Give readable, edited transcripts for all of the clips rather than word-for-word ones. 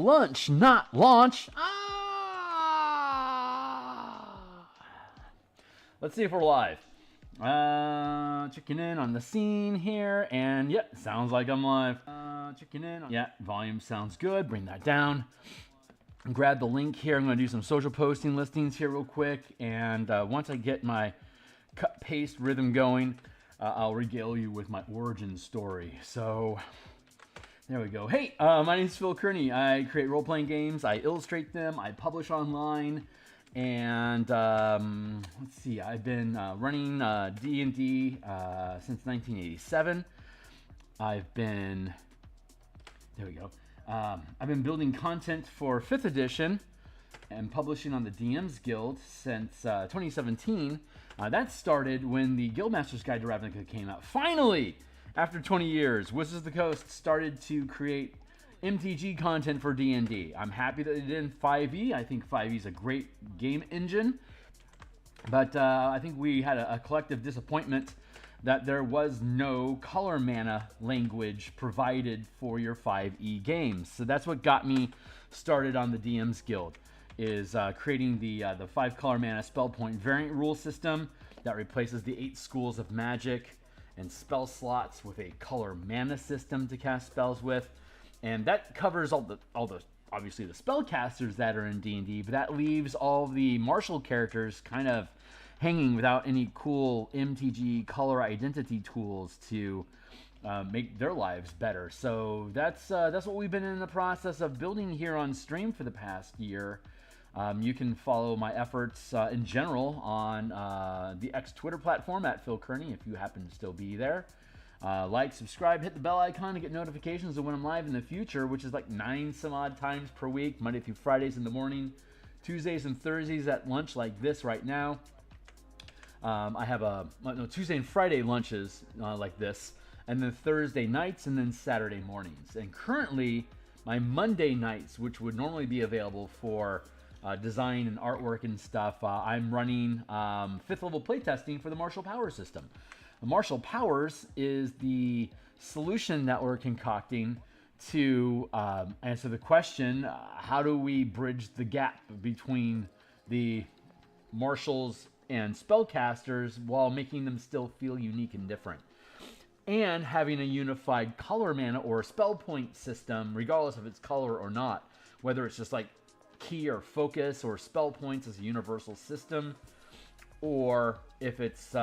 lunch, not launch. Let's see if we're live. Checking in on the scene here, and yep, sounds like I'm live. Checking in. Yeah, volume sounds good. Bring that down. Grab the link here. I'm going to do some social posting listings here real quick, and once I get my cut paste rhythm going, I'll regale you with my origin story. So there we go. Hey, my name is Phil Kearney. I create role-playing games. I illustrate them. I publish online. And let's see, I've been running D&D since 1987. I've been building content for 5th edition and publishing on the DMs Guild since 2017. That started when the Guildmaster's Guide to Ravnica came out. Finally, after 20 years, Wizards of the Coast started to create MTG content for D&D. I'm happy that they did in 5e. I think 5e is a great game engine. But I think we had a collective disappointment that there was no color mana language provided for your 5e games. So that's what got me started on the DMs Guild, is creating the 5 color mana spell point variant rule system that replaces the 8 schools of magic and spell slots with a color mana system to cast spells with. And that covers all the obviously the spellcasters that are in D&D, but that leaves all the martial characters kind of hanging without any cool MTG color identity tools to make their lives better. So that's what we've been in the process of building here on stream for the past year. You can follow my efforts in general on the X Twitter platform at Phil Kearney if you happen to still be there. Like, subscribe, hit the bell icon to get notifications of when I'm live in the future, which is like 9 some odd times per week, Monday through Fridays in the morning, Tuesdays and Thursdays at lunch like this right now. I have Tuesday and Friday lunches like this, and then Thursday nights, and then Saturday mornings. And currently, my Monday nights, which would normally be available for design and artwork and stuff, I'm running 5th level playtesting for the Martial Powers system. Martial Powers is the solution that we're concocting to answer the question, how do we bridge the gap between the martials and spellcasters while making them still feel unique and different? And having a unified color mana or spell point system, regardless of its color or not, whether it's just like key or focus or spell points as a universal system, or if it's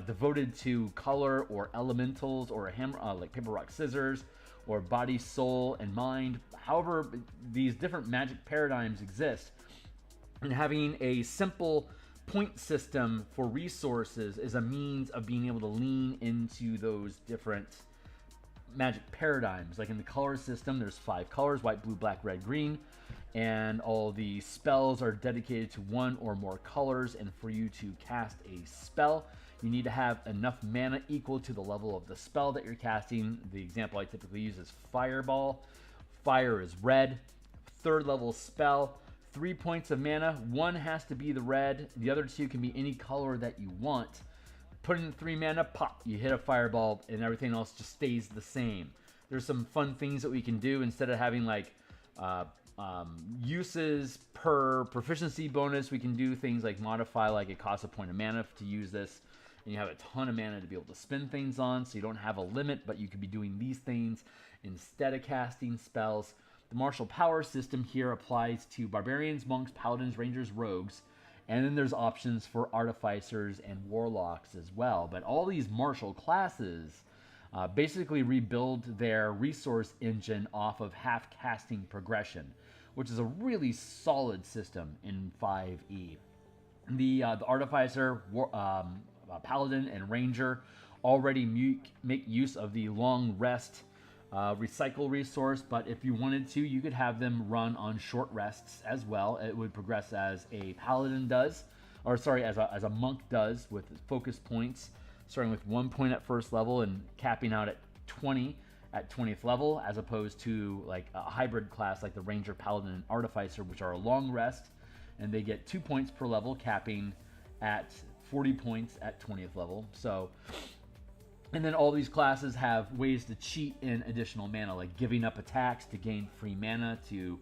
devoted to color or elementals or a hammer, like paper, rock, scissors, or body, soul, and mind. However, these different magic paradigms exist, and having a simple point system for resources is a means of being able to lean into those different magic paradigms. Like in the color system, there's 5 colors: white, blue, black, red, green, and all the spells are dedicated to 1 or more colors. And for you to cast a spell, you need to have enough mana equal to the level of the spell that you're casting. The example I typically use is Fireball. Fire is red. 3rd level spell, 3 points of mana. 1 has to be the red. The other 2 can be any color that you want. Put in 3 mana, pop, you hit a fireball, and everything else just stays the same. There's some fun things that we can do instead of having like uses per proficiency bonus. We can do things like modify, like it costs a point of mana to use this, and you have a ton of mana to be able to spin things on, so you don't have a limit, but you could be doing these things instead of casting spells. The Martial Power system here applies to barbarians, monks, paladins, rangers, rogues. And then there's options for artificers and warlocks as well. But all these martial classes basically rebuild their resource engine off of half-casting progression, which is a really solid system in 5e. The artificer, paladin, and ranger already make use of the long rest recycle resource, but if you wanted to, you could have them run on short rests as well. It would progress as a paladin does, or sorry, as a monk does, with focus points, starting with 1 point at 1st level and capping out at 20 at 20th level, as opposed to like a hybrid class like the ranger, paladin, and artificer, which are a long rest, and they get 2 points per level, capping at 40 points at 20th level. So And then all these classes have ways to cheat in additional mana, like giving up attacks to gain free mana to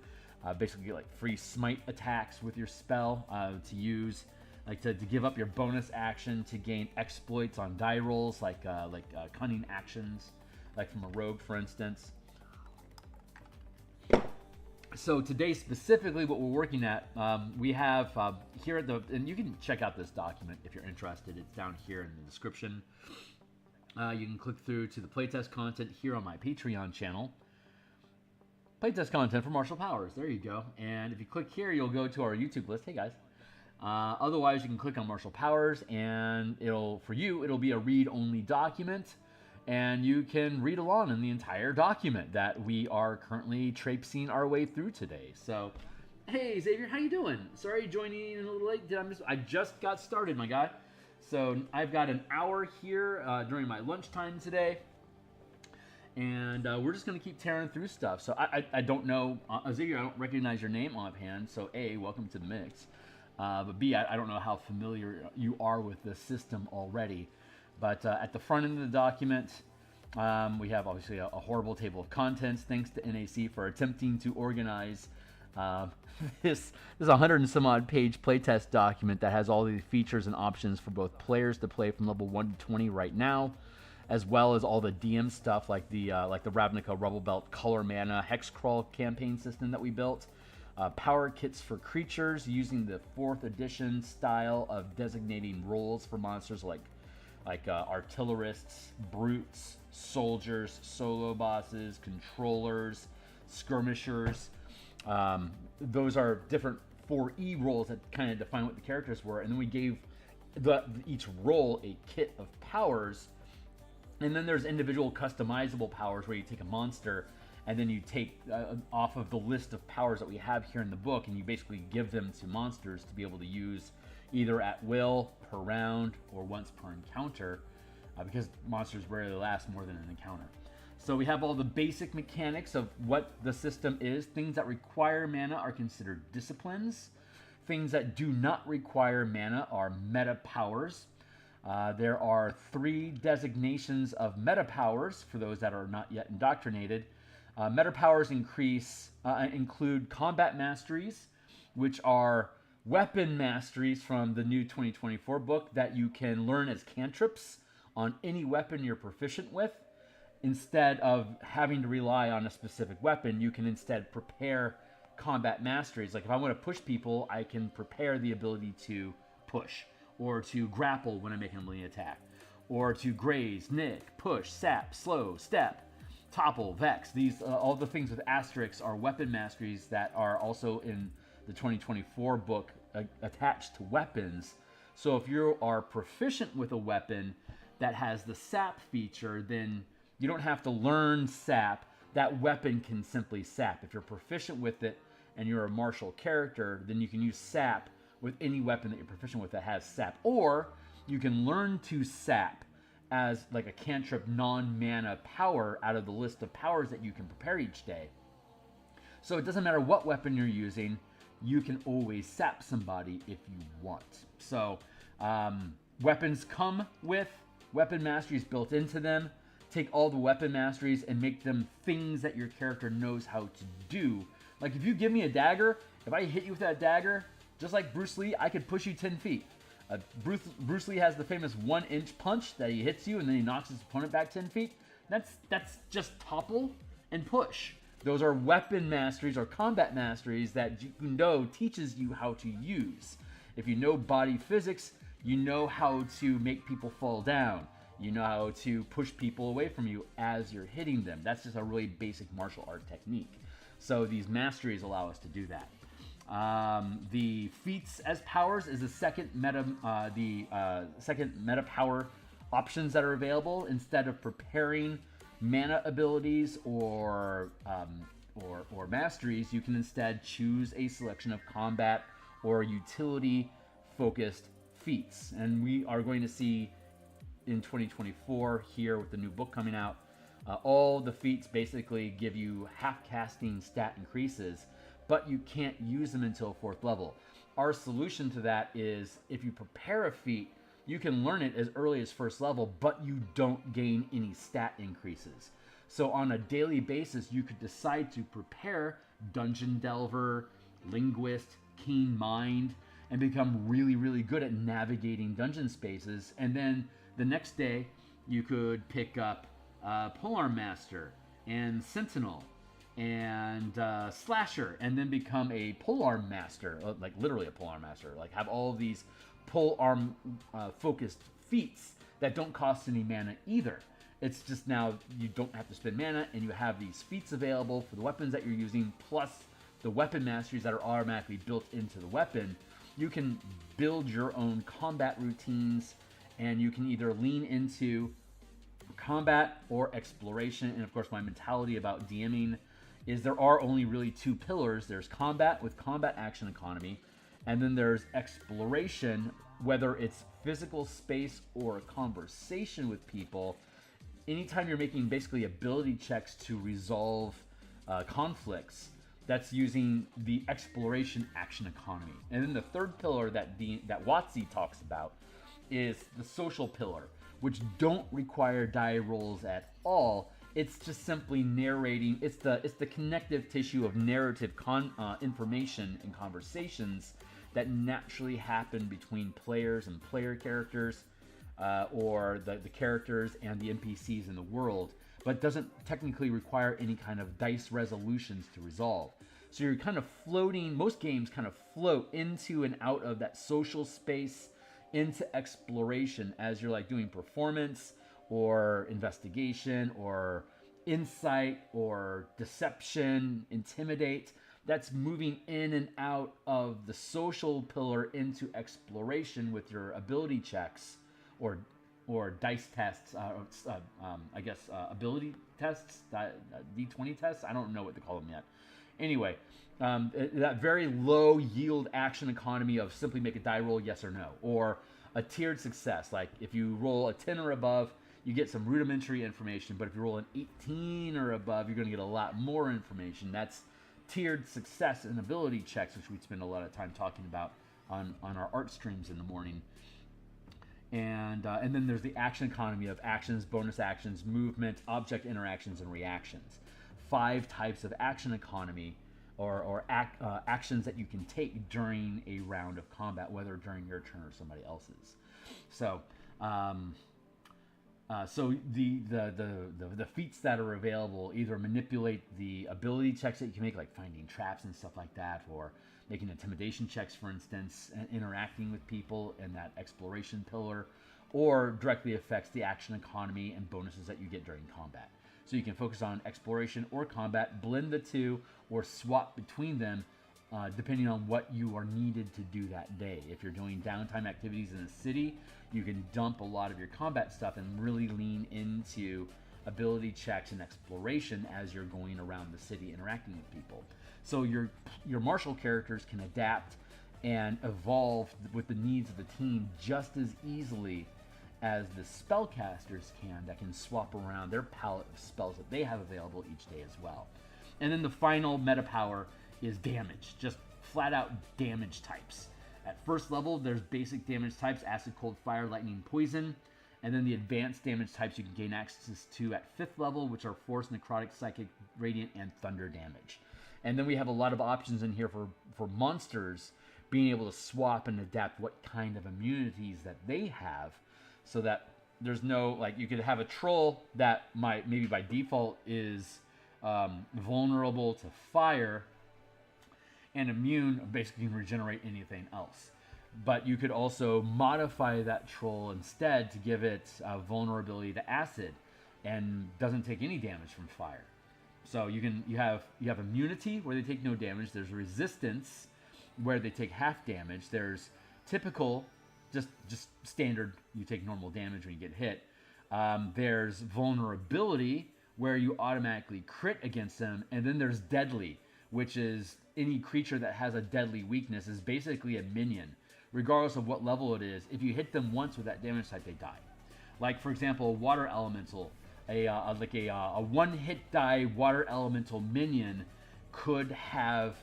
basically get like free smite attacks with your spell to use, like to give up your bonus action to gain exploits on die rolls, like cunning actions, like from a rogue, for instance. So today specifically what we're working at, we have here at the, and you can check out this document if you're interested, it's down here in the description. You can click through to the playtest content here on my Patreon channel. Playtest content for Martial Powers, there you go. And if you click here, you'll go to our YouTube list. Hey guys. Otherwise, you can click on Martial Powers and it'll be a read-only document. And you can read along in the entire document that we are currently traipsing our way through today. So, hey Xavier, how you doing? Sorry joining in a little late. I just got started, my guy. So I've got an hour here during my lunchtime today. And we're just going to keep tearing through stuff. So I don't know, Xavier, I don't recognize your name offhand. So A, welcome to the mix. But B, I don't know how familiar you are with the system already. But at the front end of the document, we have obviously a horrible table of contents. Thanks to NAC for attempting to organize this 100 and some odd page playtest document that has all these features and options for both players to play from level 1 to 20 right now, as well as all the DM stuff like the Ravnica Rubble Belt Color Mana Hexcrawl campaign system that we built. Power kits for creatures using the 4th edition style of designating roles for monsters like artillerists, brutes, soldiers, solo bosses, controllers, skirmishers. Those are different 4E roles that kind of define what the characters were, and then we gave each role a kit of powers, and then there's individual customizable powers where you take a monster and then you take off of the list of powers that we have here in the book, and you basically give them to monsters to be able to use either at will, per round, or once per encounter, because monsters rarely last more than an encounter. So we have all the basic mechanics of what the system is. Things that require mana are considered disciplines. Things that do not require mana are meta powers. There are 3 designations of meta powers for those that are not yet indoctrinated. Meta powers include combat masteries, which are weapon masteries from the new 2024 book that you can learn as cantrips on any weapon you're proficient with. Instead of having to rely on a specific weapon, you can instead prepare combat masteries. Like if I want to push people, I can prepare the ability to push, or to grapple when I'm making a melee attack, or to graze, nick, push, sap, slow, step, topple, vex. These all the things with asterisks are weapon masteries that are also in the 2024 book attached to weapons. So if you are proficient with a weapon that has the sap feature, then you don't have to learn sap. That weapon can simply sap. If you're proficient with it and you're a martial character, then you can use sap with any weapon that you're proficient with that has sap. Or you can learn to sap as like a cantrip non-mana power out of the list of powers that you can prepare each day. So it doesn't matter what weapon you're using, you can always sap somebody if you want. So weapons come with weapon masteries built into them. Take all the weapon masteries and make them things that your character knows how to do. Like if you give me a dagger, if I hit you with that dagger, just like Bruce Lee, I could push you 10 feet. Bruce Lee has the famous 1-inch punch that he hits you and then he knocks his opponent back 10 feet. That's just topple and push. Those are weapon masteries or combat masteries that Jeet Kune Do teaches you how to use. If you know body physics, you know how to make people fall down. You know how to push people away from you as you're hitting them. That's just a really basic martial art technique. So these masteries allow us to do that. The feats as powers is the second meta power options that are available. Instead of preparing mana abilities or masteries, you can instead choose a selection of combat or utility focused feats. And we are going to see in 2024 here with the new book coming out, all the feats basically give you half casting stat increases, but you can't use them until 4th level. Our solution to that is if you prepare a feat, you can learn it as early as first level, but you don't gain any stat increases. So on a daily basis, you could decide to prepare Dungeon Delver, Linguist, Keen Mind, and become really, really good at navigating dungeon spaces. And then the next day, you could pick up Polearm Master and Sentinel and Slasher, and then become a Polearm Master, like literally a Polearm Master. Like have all of these polearm focused feats that don't cost any mana either. It's just now you don't have to spend mana, and you have these feats available for the weapons that you're using, plus the weapon masteries that are automatically built into the weapon. You can build your own combat routines, and you can either lean into combat or exploration. And of course, my mentality about DMing is there are only really two pillars. There's combat with combat action economy, and then there's exploration, whether it's physical space or a conversation with people. Anytime you're making basically ability checks to resolve conflicts, that's using the exploration action economy. And then the third pillar that WotC talks about is the social pillar, which don't require die rolls at all. It's just simply narrating. It's the connective tissue of narrative information and conversations that naturally happen between players and player characters, or the characters and the NPCs in the world, but doesn't technically require any kind of dice resolutions to resolve. So you're kind of floating, most games kind of float into and out of that social space into exploration as you're like doing performance or investigation or insight or deception, intimidate. That's moving in and out of the social pillar into exploration with your ability checks or dice tests, ability tests, D20 tests. I don't know what to call them yet. Anyway, that very low yield action economy of simply make a die roll, yes or no, or a tiered success. Like if you roll a 10 or above, you get some rudimentary information, but if you roll an 18 or above, you're going to get a lot more information. That's tiered success and ability checks, which we spend a lot of time talking about on our art streams in the morning. And then there's the action economy of actions, bonus actions, movement, object interactions, and reactions. 5 types of action economy or actions that you can take during a round of combat, whether during your turn or somebody else's. So, the feats that are available either manipulate the ability checks that you can make, like finding traps and stuff like that, or making intimidation checks, for instance, and interacting with people in that exploration pillar, or directly affects the action economy and bonuses that you get during combat. So you can focus on exploration or combat, blend the two, or swap between them depending on what you are needed to do that day. If you're doing downtime activities in a city, you can dump a lot of your combat stuff and really lean into ability checks and exploration as you're going around the city interacting with people. So your martial characters can adapt and evolve with the needs of the team just as easily as the spellcasters that can swap around their palette of spells that they have available each day as well. And then the final meta power is damage, just flat out damage types. At first level, there's basic damage types: acid, cold, fire, lightning, poison. And then the advanced damage types you can gain access to at 5th level, which are force, necrotic, psychic, radiant, and thunder damage. And then we have a lot of options in here for monsters being able to swap and adapt what kind of immunities that they have, so that there's no, like, you could have a troll that might maybe by default is vulnerable to fire and immune, basically can regenerate anything else. But you could also modify that troll instead to give it vulnerability to acid and doesn't take any damage from fire. So you have immunity where they take no damage. There's resistance where they take half damage. There's typical, just standard, you take normal damage when you get hit. There's vulnerability where you automatically crit against them, and then there's deadly, which is any creature that has a deadly weakness is basically a minion, regardless of what level it is. If you hit them once with that damage type, they die. Like for example, water elemental, a one-hit die water elemental minion could have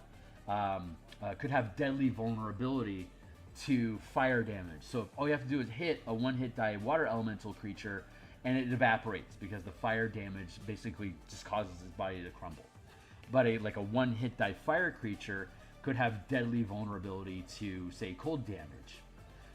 deadly vulnerability to fire damage. So all you have to do is hit a 1-hit die water elemental creature, and it evaporates because the fire damage basically just causes its body to crumble. But a 1-hit die fire creature could have deadly vulnerability to, say, cold damage.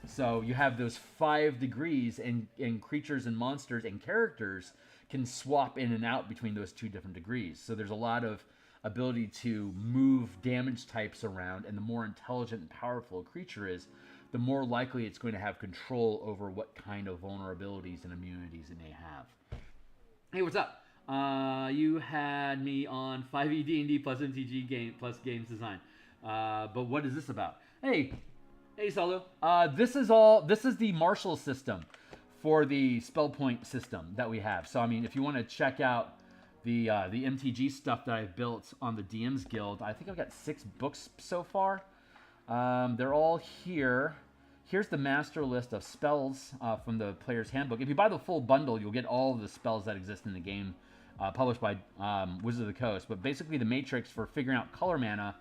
So you have those 5 degrees, and creatures and monsters and characters can swap in and out between those 2 different degrees. So there's a lot of ability to move damage types around, and the more intelligent and powerful a creature is, the more likely it's going to have control over what kind of vulnerabilities and immunities it may have. Hey, what's up? You had me on 5e D&D plus MTG game plus games design. But what is this about? Hey, Solo. This is the Marshall system for the spell point system that we have. So I mean, if you want to check out the MTG stuff that I've built on the DM's Guild, I think I've got 6 books so far. They're all here. Here's the master list of spells from the player's handbook. If you buy the full bundle, you'll get all of the spells that exist in the game, published by Wizards of the Coast. But basically, the matrix for figuring out color mana,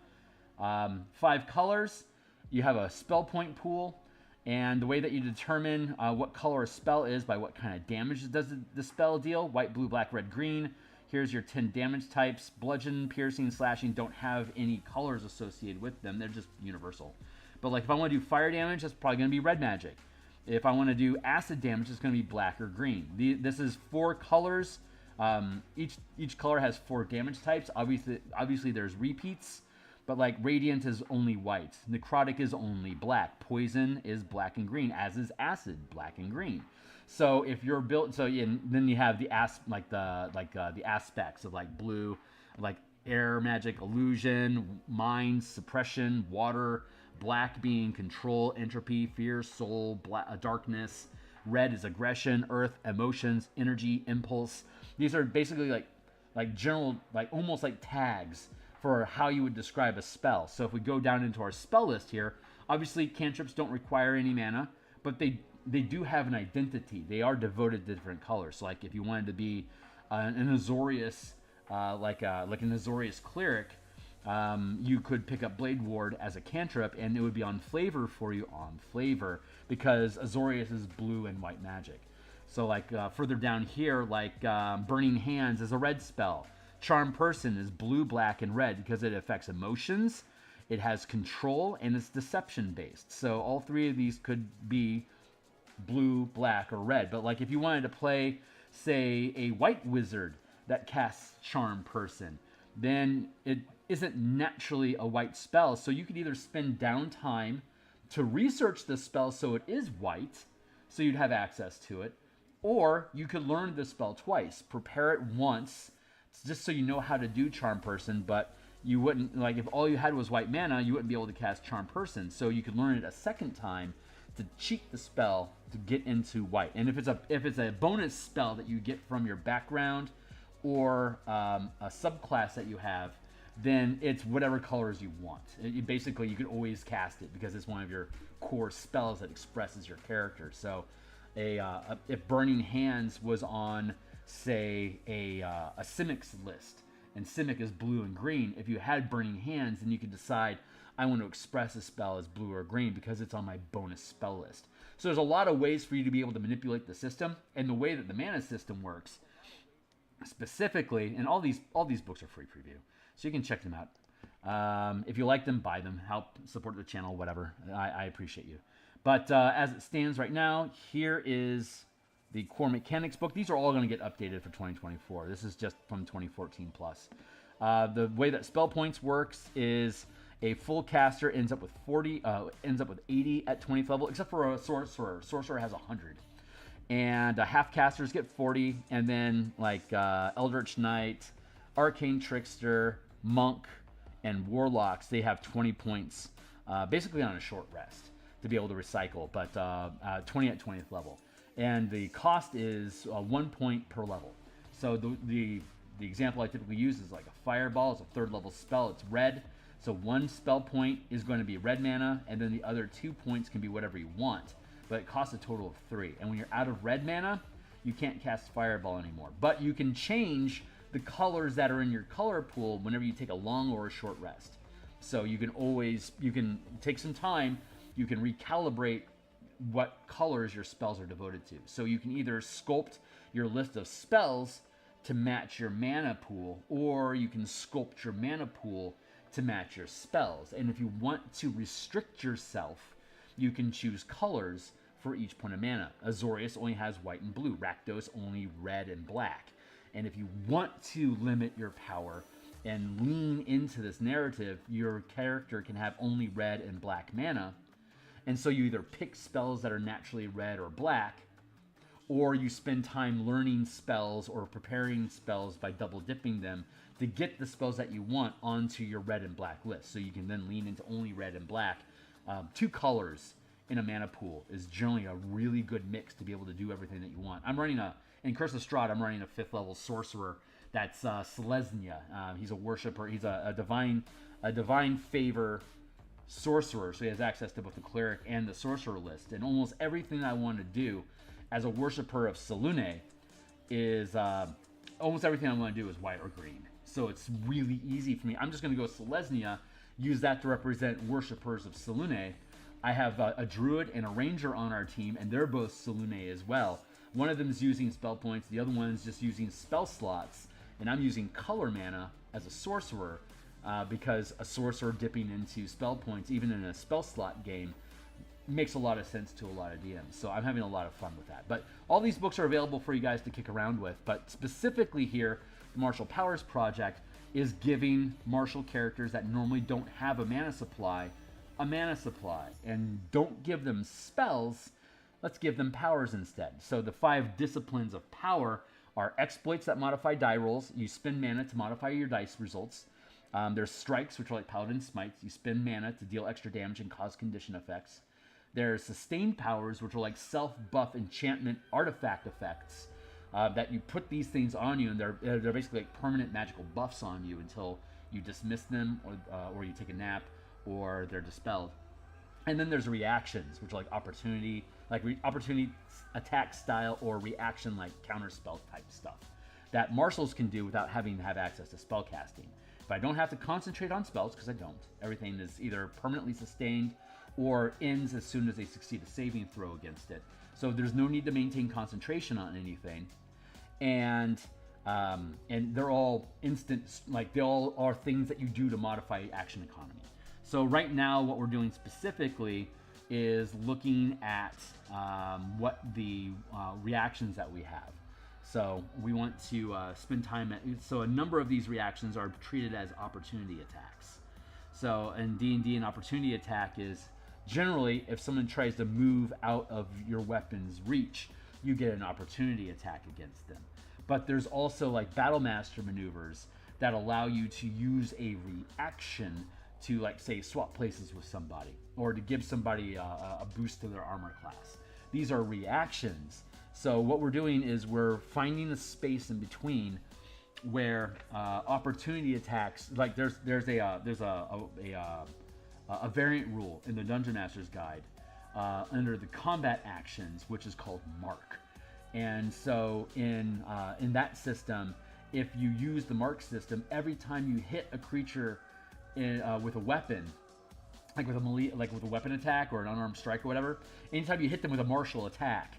5 colors. You have a spell point pool, and the way that you determine what color a spell is by what kind of damage does the spell deal: white, blue, black, red, green. Here's your 10 damage types. Bludgeon, piercing, slashing don't have any colors associated with them. They're just universal. But like if I want to do fire damage, that's probably going to be red magic. If I want to do acid damage, it's going to be black or green. This is 4 colors. Each color has 4 damage types. Obviously there's repeats, but like radiant is only white. Necrotic is only black. Poison is black and green, as is acid, black and green. So if you're built, then you have the aspects of like blue, like air magic, illusion, mind, suppression, water, black being control, entropy, fear, soul, darkness. Red is aggression, earth, emotions, energy, impulse. These are basically like general, like almost like tags for how you would describe a spell. So if we go down into our spell list here, obviously cantrips don't require any mana, but they do have an identity. They are devoted to different colors. So like if you wanted to be an Azorius, like an Azorius cleric, you could pick up Blade Ward as a cantrip, and it would be on flavor for you, on flavor, because Azorius is blue and white magic. So like further down here, like Burning Hands is a red spell. Charm Person is blue, black, and red because it affects emotions, it has control, and it's deception based. So all 3 of these could be blue, black, or red. But like if you wanted to play, say, a white wizard that casts Charm Person, then it isn't naturally a white spell. So you could either spend downtime to research the spell so it is white, so you'd have access to it, or you could learn the spell twice, prepare it once, just so you know how to do Charm Person, but you wouldn't, like if all you had was white mana, you wouldn't be able to cast Charm Person. So you could learn it a second time to cheat the spell to get into white. And if it's a bonus spell that you get from your background or a subclass that you have, then it's whatever colors you want. Basically, you can always cast it because it's one of your core spells that expresses your character. So if Burning Hands was on, say, a Simic list, and Simic is blue and green, if you had Burning Hands, then you could decide, I want to express a spell as blue or green because it's on my bonus spell list. So there's a lot of ways for you to be able to manipulate the system, and the way that the mana system works specifically, and all these books are free preview, so you can check them out. If you like them, buy them, help support the channel, whatever. I appreciate you. But as it stands right now, here is the core mechanics book. These are all going to get updated for 2024. This is just from 2014 plus. The way that spell points works is a full caster ends up with 80 at 20th level, except for a sorcerer. Sorcerer has 100. And half casters get 40, and then like Eldritch Knight, Arcane Trickster, Monk, and Warlocks, they have 20 points, basically on a short rest to be able to recycle, but 20 at 20th level. And the cost is 1 point per level. So the example I typically use is like a Fireball. It's a 3rd level spell. It's red. So 1 spell point is going to be red mana, and then the other 2 points can be whatever you want. But it costs a total of 3. And when you're out of red mana, you can't cast Fireball anymore. But you can change the colors that are in your color pool whenever you take a long or a short rest. So you can take some time. you can recalibrate what colors your spells are devoted to. So you can either sculpt your list of spells to match your mana pool, or you can sculpt your mana pool to match your spells. And if you want to restrict yourself, you can choose colors for each point of mana. Azorius only has white and blue. Rakdos only red and black. And if you want to limit your power and lean into this narrative, your character can have only red and black mana. And so you either pick spells that are naturally red or black, or you spend time learning spells or preparing spells by double dipping them to get the spells that you want onto your red and black list. So you can then lean into only red and black. Two colors in a mana pool is generally a really good mix to be able to do everything that you want. I'm running in Curse of Strahd, I'm running a 5th level sorcerer that's Selesnya. He's a worshiper. He's a divine favor sorcerer, so he has access to both the cleric and the sorcerer list. And almost everything I want to do as a worshiper of Selûne is almost everything I want to do is white or green. So it's really easy for me. I'm just going to go Selesnya, use that to represent worshippers of Selûne. I have a druid and a ranger on our team, and they're both Selûne as well. One of them is using spell points, the other one is just using spell slots, and I'm using color mana as a sorcerer because a sorcerer dipping into spell points, even in a spell slot game, makes a lot of sense to a lot of DMs. So I'm having a lot of fun with that. But all these books are available for you guys to kick around with. But specifically here, the Martial Powers Project is giving martial characters that normally don't have a mana supply a mana supply. And don't give them spells, let's give them powers instead. So the 5 disciplines of power are exploits that modify die rolls. You spend mana to modify your dice results. There's strikes, which are like Paladin Smites. You spend mana to deal extra damage and cause condition effects. There's sustained powers, which are like self-buff enchantment artifact effects that you put these things on you, and they're basically like permanent magical buffs on you until you dismiss them, or you take a nap, or they're dispelled. And then there's reactions, which are like opportunity attack style, or reaction like counterspell type stuff that marshals can do without having to have access to spell casting. But I don't have to concentrate on spells because I don't. Everything is either permanently sustained or ends as soon as they succeed a saving throw against it. So there's no need to maintain concentration on anything. And they're all instant, like they all are things that you do to modify action economy. So right now what we're doing specifically is looking at what the reactions that we have. So we want to spend time so a number of these reactions are treated as opportunity attacks. So in D&D, an opportunity attack is generally if someone tries to move out of your weapon's reach, you get an opportunity attack against them. But there's also like Battle Master maneuvers that allow you to use a reaction to, like, say, swap places with somebody, or to give somebody a boost to their armor class. These are reactions. So what we're doing is we're finding a space in between where opportunity attacks, like there's a variant rule in the Dungeon Master's Guide under the combat actions, which is called Mark. And so in that system, if you use the Mark system, every time you hit a creature with a weapon, like with a weapon attack or an unarmed strike or whatever, anytime you hit them with a martial attack,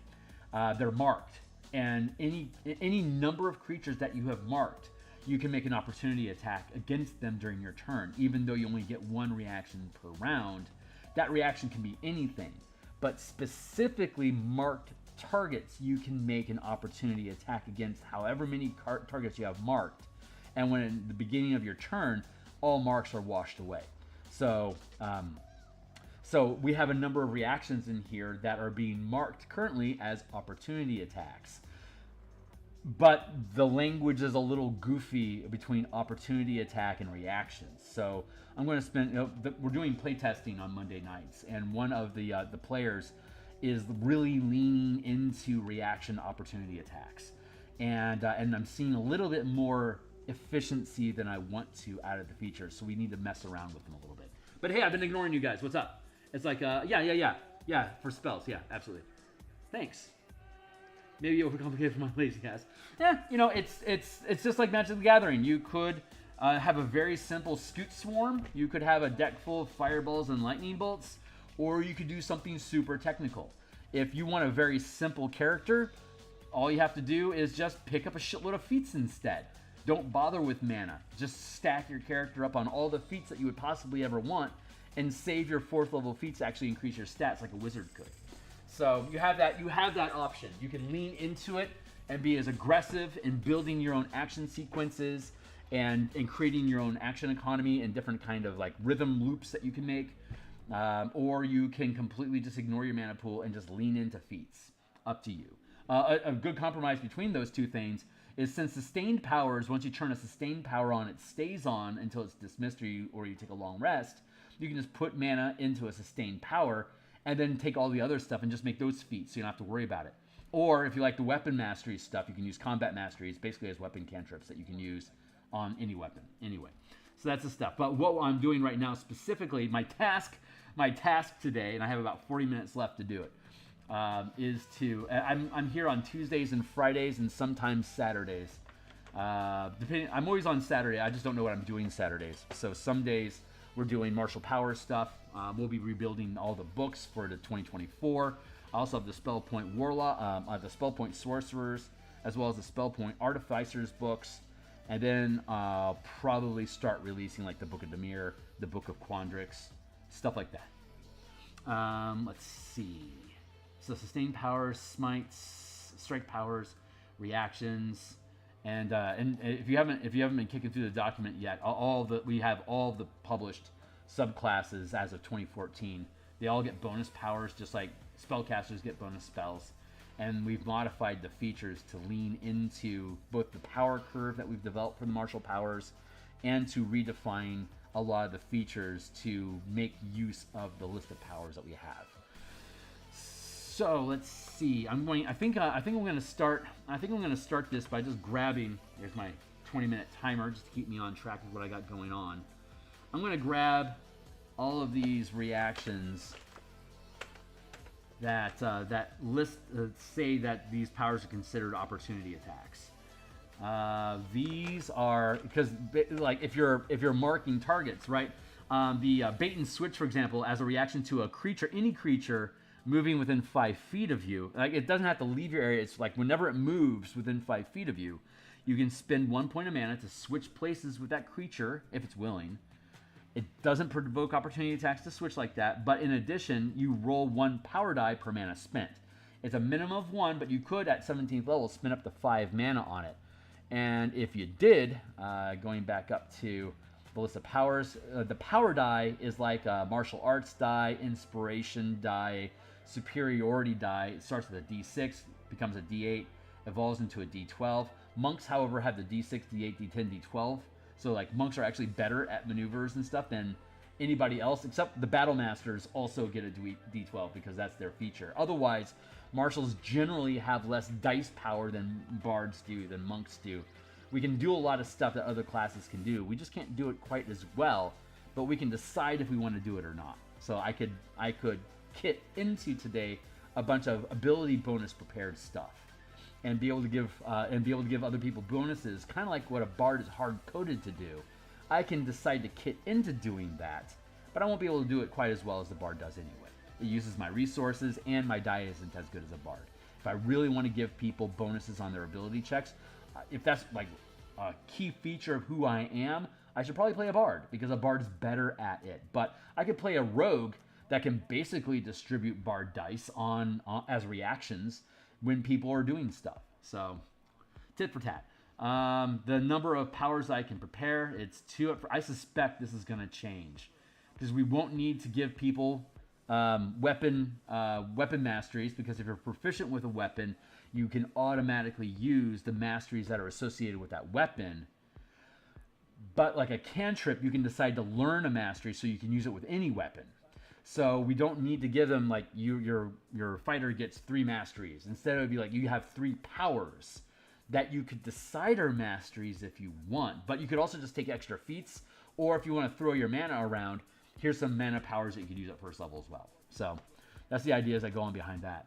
they're marked. And any number of creatures that you have marked, you can make an opportunity attack against them during your turn, even though you only get one reaction per round. That reaction can be anything, but specifically marked targets you can make an opportunity attack against however many targets you have marked. And when at the beginning of your turn, all marks are washed away. So we have a number of reactions in here that are being marked currently as opportunity attacks. But the language is a little goofy between opportunity attack and reactions. So I'm going to spend, we're doing playtesting on Monday nights, and one of the players is really leaning into reaction opportunity attacks. And I'm seeing a little bit more efficiency than I want to out of the feature, so we need to mess around with them a little bit. But hey, I've been ignoring you guys. What's up? It's like, yeah, for spells, yeah, absolutely. Thanks. Maybe overcomplicated for my lazy ass. Yeah, it's just like Magic the Gathering. You could have a very simple Scoot Swarm. You could have a deck full of fireballs and lightning bolts, or you could do something super technical. If you want a very simple character, all you have to do is just pick up a shitload of feats instead. Don't bother with mana. Just stack your character up on all the feats that you would possibly ever want and save your 4th level feats to actually increase your stats like a wizard could. So you have that option. You can lean into it and be as aggressive in building your own action sequences and creating your own action economy and different kind of like rhythm loops that you can make. Or you can completely just ignore your mana pool and just lean into feats. Up to you. A good compromise between those two things is, since sustained powers, once you turn a sustained power on, it stays on until it's dismissed or you take a long rest. You can just put mana into a sustained power and then take all the other stuff and just make those feats so you don't have to worry about it. Or if you like the weapon mastery stuff, you can use combat masteries basically as weapon cantrips that you can use on any weapon. Anyway, so that's the stuff. But what I'm doing right now specifically, my task today, and I have about 40 minutes left to do it, is to, I'm here on Tuesdays and Fridays and sometimes Saturdays. I'm always on Saturday. I just don't know what I'm doing Saturdays. So some days we're doing martial power stuff. We'll be rebuilding all the books for the 2024. I also have the Spell Point Warlock, I have the Spell Point Sorcerers, as well as the Spell Point Artificers books. And then I'll probably start releasing like the Book of Dimir, the Book of Quandrix, stuff like that. Let's see. So sustained powers, smites, strike powers, reactions, and if you haven't been kicking through the document yet, we have all the published subclasses as of 2014. They all get bonus powers, just like spellcasters get bonus spells. And we've modified the features to lean into both the power curve that we've developed for the martial powers and to redefine a lot of the features to make use of the list of powers that we have. So let's see. I think I'm going to start this by just grabbing, here's my 20-minute timer just to keep me on track with what I got going on. I'm going to grab all of these reactions that list say that these powers are considered opportunity attacks. These are because, like, if you're marking targets, right? The bait and switch, for example, as a reaction to a creature, any creature moving within 5 feet of you, like, it doesn't have to leave your area. It's like whenever it moves within 5 feet of you, you can spend 1 point of mana to switch places with that creature if it's willing. It doesn't provoke opportunity attacks to switch like that, but in addition, you roll 1 power die per mana spent. It's a minimum of 1, but you could, at 17th level, spend up to 5 mana on it. And if you did, going back up to the list of powers, the power die is like a martial arts die, inspiration die, superiority die. It starts with a D6, becomes a D8, evolves into a D12. Monks, however, have the D6, D8, D10, D12. So, like, monks are actually better at maneuvers and stuff than anybody else, except the battle masters also get a D12 because that's their feature. Otherwise, martials generally have less dice power than bards do, than monks do. We can do a lot of stuff that other classes can do. We just can't do it quite as well, but we can decide if we want to do it or not. So I could kit into today a bunch of ability bonus prepared stuff, and be able to give other people bonuses, kind of like what a bard is hard coded to do. I can decide to kit into doing that, but I won't be able to do it quite as well as the bard does anyway. It uses my resources, and my die isn't as good as a bard. If I really want to give people bonuses on their ability checks, if that's like a key feature of who I am, I should probably play a bard, because a bard's better at it. But I could play a rogue that can basically distribute bard dice on as reactions when people are doing stuff. So, tit for tat. The number of powers I can prepare, it's 2. I suspect this is going to change, because we won't need to give people weapon masteries, because if you're proficient with a weapon, you can automatically use the masteries that are associated with that weapon. But like a cantrip, you can decide to learn a mastery so you can use it with any weapon. So we don't need to give them, like, your fighter gets 3 masteries. Instead, it would be like you have 3 powers that you could decide are masteries if you want. But you could also just take extra feats, or if you want to throw your mana around, here's some mana powers that you could use at first level as well. So that's the idea as I go on behind that.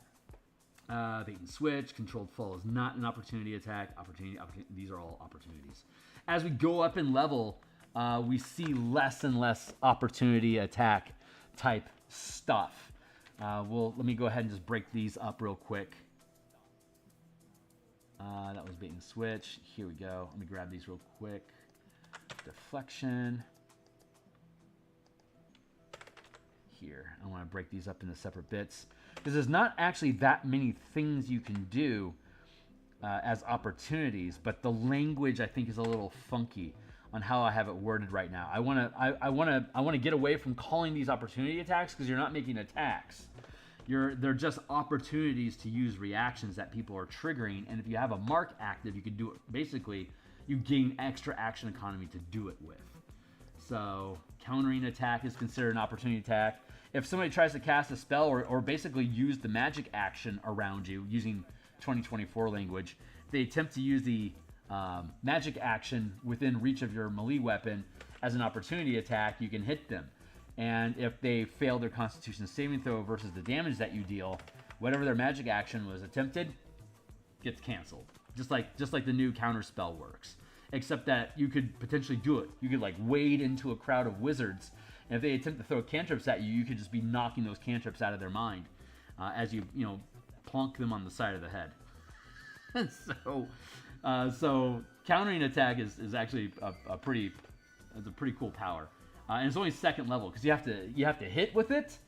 Bait and switch, controlled fall is not an opportunity attack. Opportunity, these are all opportunities. As we go up in level, we see less and less opportunity attack type stuff. Let me go ahead and just break these up real quick. That was bait and switch. Here we go. Let me grab these real quick. Deflection. Here, I want to break these up into separate bits because there's not actually that many things you can do as opportunities, but the language I think is a little funky on how I have it worded right now. I want to get away from calling these opportunity attacks because you're not making attacks. They're just opportunities to use reactions that people are triggering, and if you have a mark active, you can do it. Basically, you gain extra action economy to do it with. So countering attack is considered an opportunity attack. If somebody tries to cast a spell or basically use the magic action around you using 2024 language, if they attempt to use the magic action within reach of your melee weapon as an opportunity attack, you can hit them. And if they fail their Constitution saving throw versus the damage that you deal, whatever their magic action was attempted gets canceled. Just like the new counter spell works. Except that you could potentially do it. You could like wade into a crowd of wizards, and if they attempt to throw cantrips at you, you could just be knocking those cantrips out of their mind as you plonk them on the side of the head. And so countering attack is actually a pretty cool power, and it's only second level because you have to hit with it,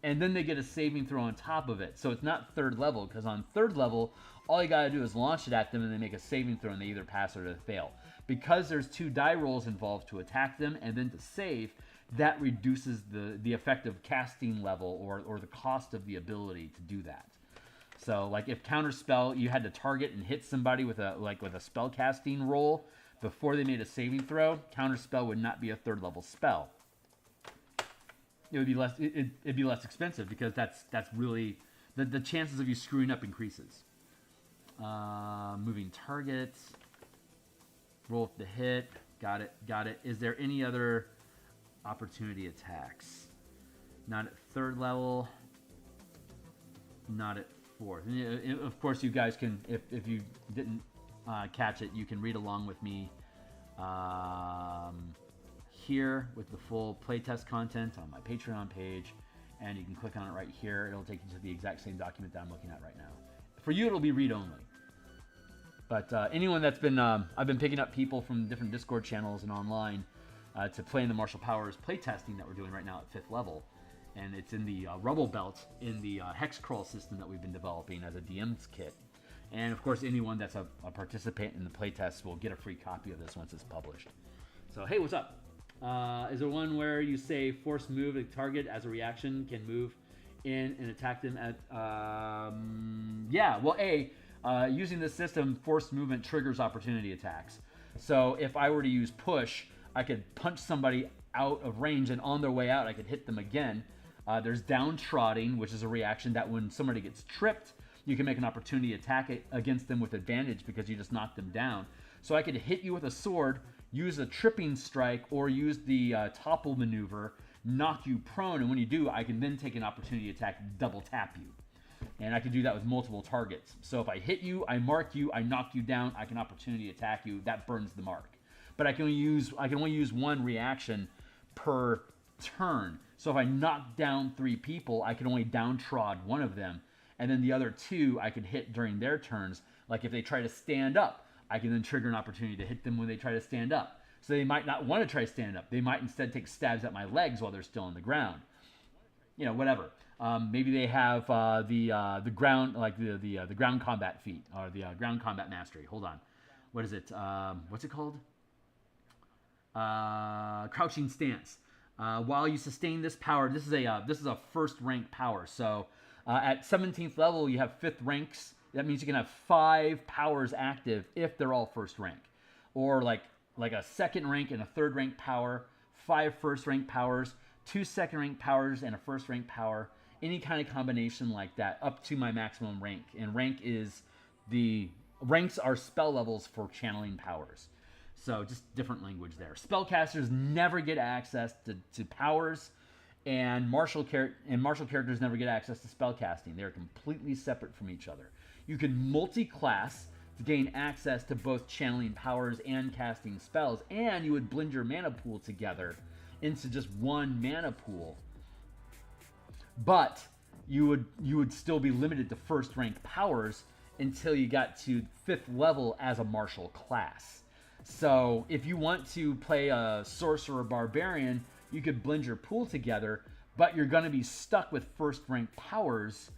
and then they get a saving throw on top of it. So it's not third level because on third level, all you gotta do is launch it at them, and they make a saving throw, and they either pass or they fail. Because there's 2 die rolls involved to attack them and then to save, that reduces the effective casting level or the cost of the ability to do that. So like if counterspell, you had to target and hit somebody with a spell casting roll before they made a saving throw, counterspell would not be a third level spell. It would be less. It'd be less expensive because that's really the chances of you screwing up increases. Moving targets. Roll with the hit. Got it. Is there any other opportunity attacks? Not at third level. Not at fourth. And of course, you guys can, if you didn't catch it, you can read along with me here with the full playtest content on my Patreon page. And you can click on it right here. It'll take you to the exact same document that I'm looking at right now. For you, it'll be read-only. But anyone that's been, I've been picking up people from different Discord channels and online to play in the Martial Powers playtesting that we're doing right now at 5th level. And it's in the Rubble Belt in the Hex Crawl system that we've been developing as a DM's kit. And of course, anyone that's a participant in the playtest will get a free copy of this once it's published. So, hey, what's up? Is there one where you say force move a target as a reaction can move in and attack them at... yeah, well, using this system, forced movement triggers opportunity attacks. So if I were to use push, I could punch somebody out of range, and on their way out, I could hit them again. There's downtrodding, which is a reaction that when somebody gets tripped, you can make an opportunity attack against them with advantage because you just knocked them down. So I could hit you with a sword, use a tripping strike, or use the topple maneuver, knock you prone, and when you do, I can then take an opportunity attack, double tap you. And I can do that with multiple targets. So if I hit you, I mark you, I knock you down, I can opportunity attack you, that burns the mark. But I can only use one reaction per turn. So if I knock down 3 people, I can only downtrod one of them, and then the other 2 I can hit during their turns. Like if they try to stand up, I can then trigger an opportunity to hit them when they try to stand up. So they might not want to try to stand up. They might instead take stabs at my legs while they're still on the ground. You know, whatever. Maybe they have the ground, like the ground combat feat or the ground combat mastery. Hold on, what is it? What's it called? Crouching stance. While you sustain this power, this is a first rank power. So at 17th level, you have 5th ranks. That means you can have 5 powers active if they're all first rank, or like a second rank and a third rank power, 5 first rank powers, 2 second rank powers, and a first rank power. Any kind of combination like that, up to my maximum rank. And ranks are spell levels for channeling powers. So just different language there. Spellcasters never get access to powers, and martial characters never get access to spellcasting. They're completely separate from each other. You can multi-class to gain access to both channeling powers and casting spells, and you would blend your mana pool together into just one mana pool but you would still be limited to first rank powers until you got to 5th level as a martial class. So if you want to play a sorcerer barbarian, you could blend your pool together, but you're going to be stuck with first rank powers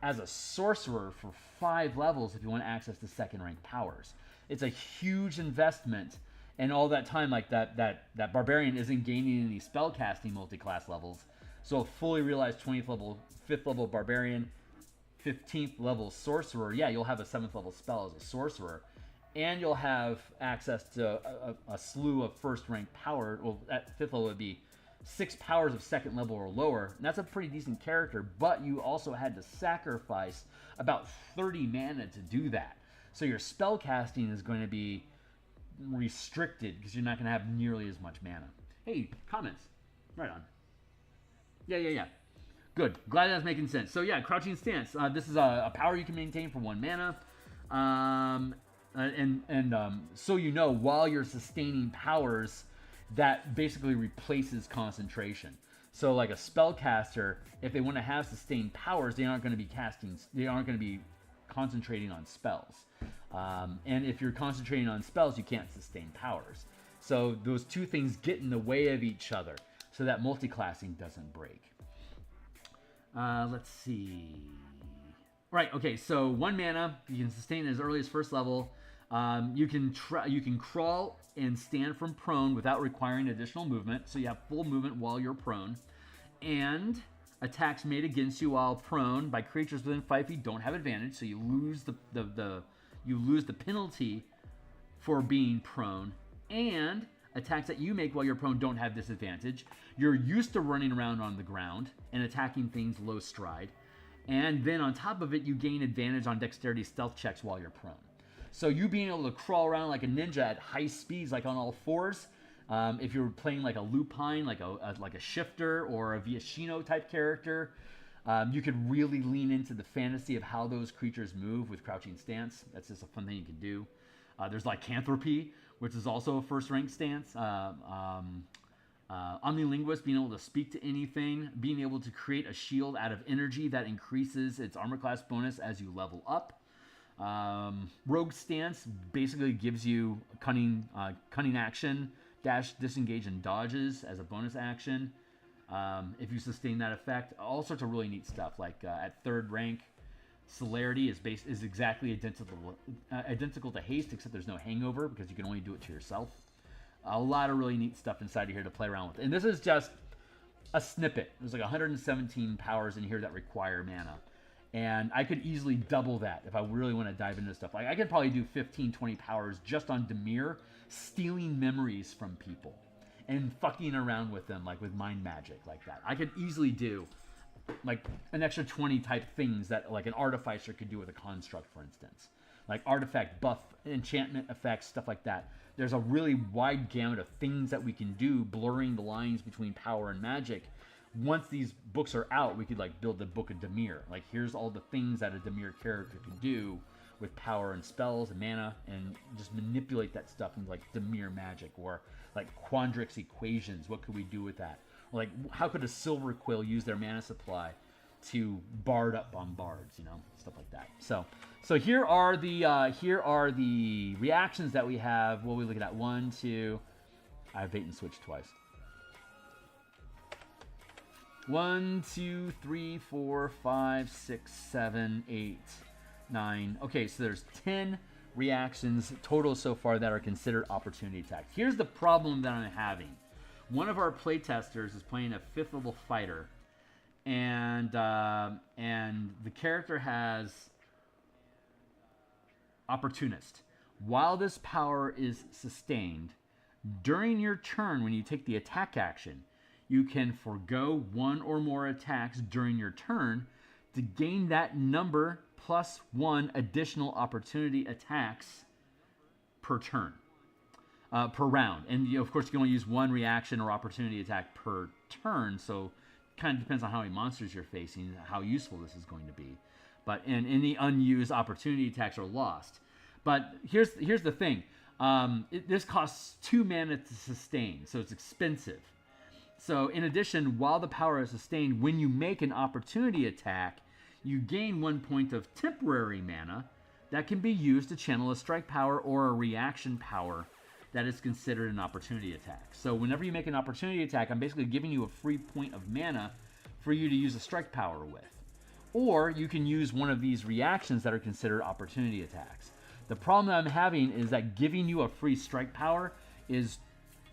as a sorcerer for 5 levels if you want access to second rank powers. It's a huge investment, and all that time, like that barbarian isn't gaining any spellcasting multi-class levels. So a fully realized 20th level, 5th level barbarian, 15th level sorcerer, yeah, you'll have a 7th level spell as a sorcerer, and you'll have access to a slew of first rank power. Well, at 5th level would be 6 powers of 2nd level or lower, and that's a pretty decent character, but you also had to sacrifice about 30 mana to do that. So your spell casting is going to be restricted because you're not going to have nearly as much mana. Hey, comments. Right on. Yeah. Good. Glad that's making sense. So yeah, Crouching Stance. This is a power you can maintain for 1 mana. So you know, while you're sustaining powers, that basically replaces concentration. So like a spellcaster, if they want to have sustained powers, they aren't going to be concentrating on spells. And if you're concentrating on spells, you can't sustain powers. So those two things get in the way of each other, so that multi-classing doesn't break. Let's see. Right, okay, so 1 mana, you can sustain as early as 1st level. You can crawl and stand from prone without requiring additional movement, so you have full movement while you're prone. And attacks made against you while prone by creatures within 5 feet don't have advantage, so you lose the penalty for being prone. And attacks that you make while you're prone don't have disadvantage. You're used to running around on the ground and attacking things low stride. And then on top of it, you gain advantage on dexterity stealth checks while you're prone. So you being able to crawl around like a ninja at high speeds, like on all fours, if you're playing like a lupine, like a shifter or a Viashino type character, you could really lean into the fantasy of how those creatures move with Crouching Stance. That's just a fun thing you can do. There's Lycanthropy, which is also a first rank stance. Omnilinguist, being able to speak to anything, being able to create a shield out of energy that increases its armor class bonus as you level up. Rogue Stance basically gives you cunning action, dash, disengage, and dodges as a bonus action. If you sustain that effect, all sorts of really neat stuff. Like at 3rd rank, Celerity is exactly identical to Haste, except there's no hangover because you can only do it to yourself. A lot of really neat stuff inside of here to play around with. And this is just a snippet. There's like 117 powers in here that require mana. And I could easily double that if I really want to dive into stuff. Like I could probably do 15, 20 powers just on Dimir, stealing memories from people and fucking around with them, like with mind magic like that. I could easily do like an extra 20 type things that like an artificer could do with a construct, for instance. Like artifact, buff, enchantment effects, stuff like that. There's a really wide gamut of things that we can do, blurring the lines between power and magic. Once these books are out, we could like build the Book of Dimir. Like here's all the things that a Dimir character can do with power and spells and mana, and just manipulate that stuff into like Dimir magic, or like Quandrix equations. What could we do with that? Or like how could a Silver Quill use their mana supply to bard up bombards, stuff like that. So here are the reactions that we have. What are we looking at? 1, 2. I've bait and switched twice. 1, 2, 3, 4, 5, 6, 7, 8, 9. Okay, so there's 10 reactions total so far that are considered opportunity attacks. Here's the problem that I'm having. One of our playtesters is playing a 5th level fighter, and the character has Opportunist. While this power is sustained, during your turn when you take the attack action, you can forego 1 or more attacks during your turn to gain that number plus 1 additional opportunity attacks per turn, per round. And of course, you can only use 1 reaction or opportunity attack per turn, so it kind of depends on how many monsters you're facing, how useful this is going to be. But any unused opportunity attacks are lost. But here's the thing. This costs 2 mana to sustain, so it's expensive. So in addition, while the power is sustained, when you make an opportunity attack, you gain 1 point of temporary mana that can be used to channel a strike power or a reaction power that is considered an opportunity attack. So whenever you make an opportunity attack, I'm basically giving you a free point of mana for you to use a strike power with. Or you can use one of these reactions that are considered opportunity attacks. The problem that I'm having is that giving you a free strike power is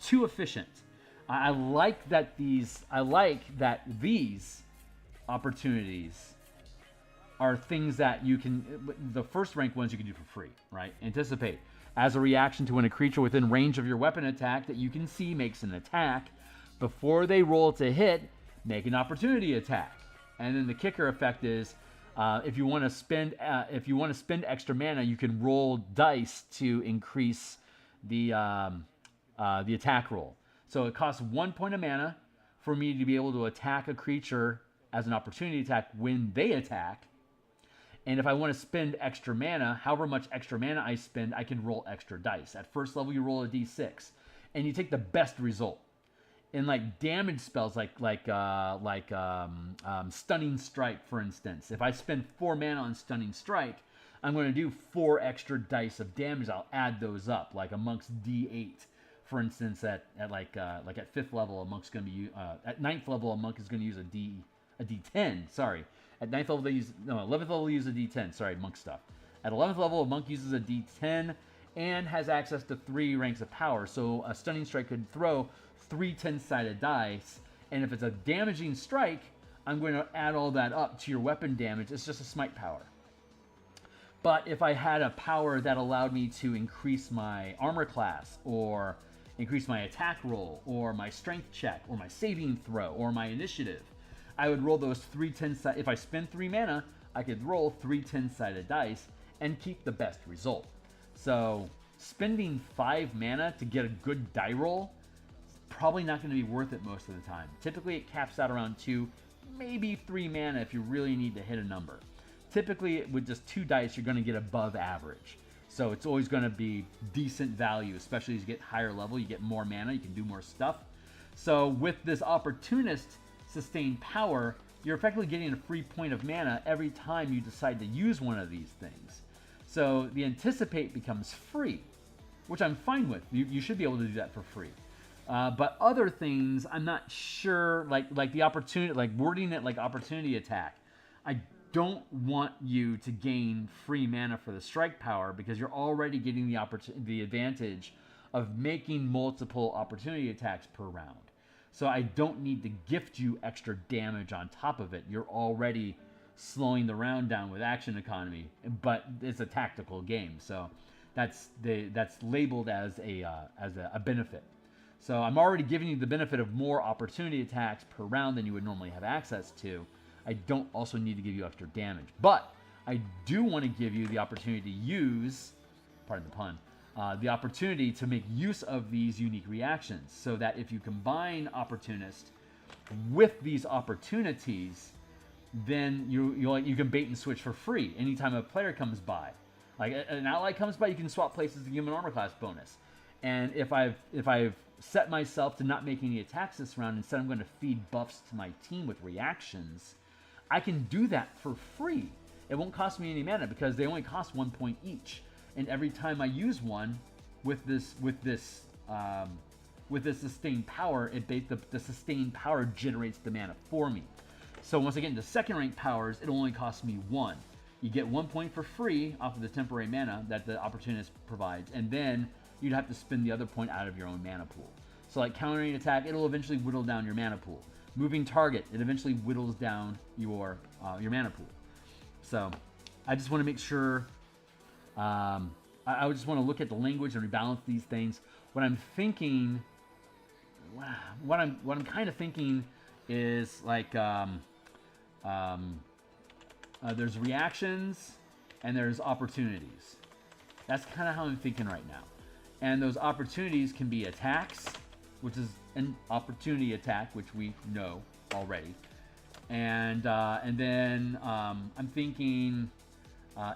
too efficient. I like that these opportunities are things that you can, the first rank ones you can do for free, right? Anticipate. As a reaction to when a creature within range of your weapon attack that you can see makes an attack, before they roll to hit, make an opportunity attack. And then the kicker effect is, if you want to spend extra mana, you can roll dice to increase the attack roll. So it costs 1 point of mana for me to be able to attack a creature as an opportunity attack when they attack. And if I want to spend extra mana, however much extra mana I spend, I can roll extra dice. At first level, you roll a d6, and you take the best result. In like damage spells, like Stunning Strike, for instance, if I spend 4 mana on Stunning Strike, I'm going to do 4 extra dice of damage. I'll add those up, like a monk's d8, for instance. At 5th level, a monk's going to be at 9th level, a monk is going to use a d10. Sorry. At 9th level, 11th level, they use a d10. Sorry, monk stuff. At 11th level, a monk uses a d10 and has access to 3 ranks of power. So a Stunning Strike could throw 3 10-sided dice, and if it's a damaging strike, I'm going to add all that up to your weapon damage. It's just a smite power. But if I had a power that allowed me to increase my armor class, or increase my attack roll, or my strength check, or my saving throw, or my initiative, I would roll those 3 10-sided. If I spend 3 mana, I could roll 3 10-sided dice and keep the best result. So spending 5 mana to get a good die roll is probably not going to be worth it most of the time. Typically, it caps out around 2, maybe 3 mana if you really need to hit a number. Typically, with just 2 dice, you're going to get above average. So it's always going to be decent value, especially as you get higher level. You get more mana, you can do more stuff. So with this Opportunist Sustained Power, you're effectively getting a free point of mana every time you decide to use one of these things. So the Anticipate becomes free, which I'm fine with. You should be able to do that for free. But other things, I'm not sure, like the opportunity, like wording it like opportunity attack. I don't want you to gain free mana for the strike power because you're already getting the advantage of making multiple opportunity attacks per round. So I don't need to gift you extra damage on top of it. You're already slowing the round down with action economy, but it's a tactical game, so that's labeled as a benefit. So I'm already giving you the benefit of more opportunity attacks per round than you would normally have access to. I don't also need to give you extra damage, but I do want to give you the opportunity to use, pardon the pun, the opportunity to make use of these unique reactions, so that if you combine Opportunist with these opportunities, then you can bait and switch for free anytime a player comes by. Like an ally comes by, you can swap places to give them an armor class bonus. And if I've set myself to not make any attacks this round, instead I'm going to feed buffs to my team with reactions, I can do that for free. It won't cost me any mana because they only cost 1 point each. And every time I use one with this sustained power, the sustained power generates the mana for me. So once I get into second rank powers, it'll only cost me 1. You get 1 point for free off of the temporary mana that the Opportunist provides, and then you'd have to spend the other point out of your own mana pool. So like countering attack, it'll eventually whittle down your mana pool. Moving target, it eventually whittles down your mana pool. So I just want to make sure. I just want to look at the language and rebalance these things. What I'm thinking, what I'm kind of thinking is like there's reactions and there's opportunities. That's kind of how I'm thinking right now. And those opportunities can be attacks, which is an opportunity attack, which we know already. And then I'm thinking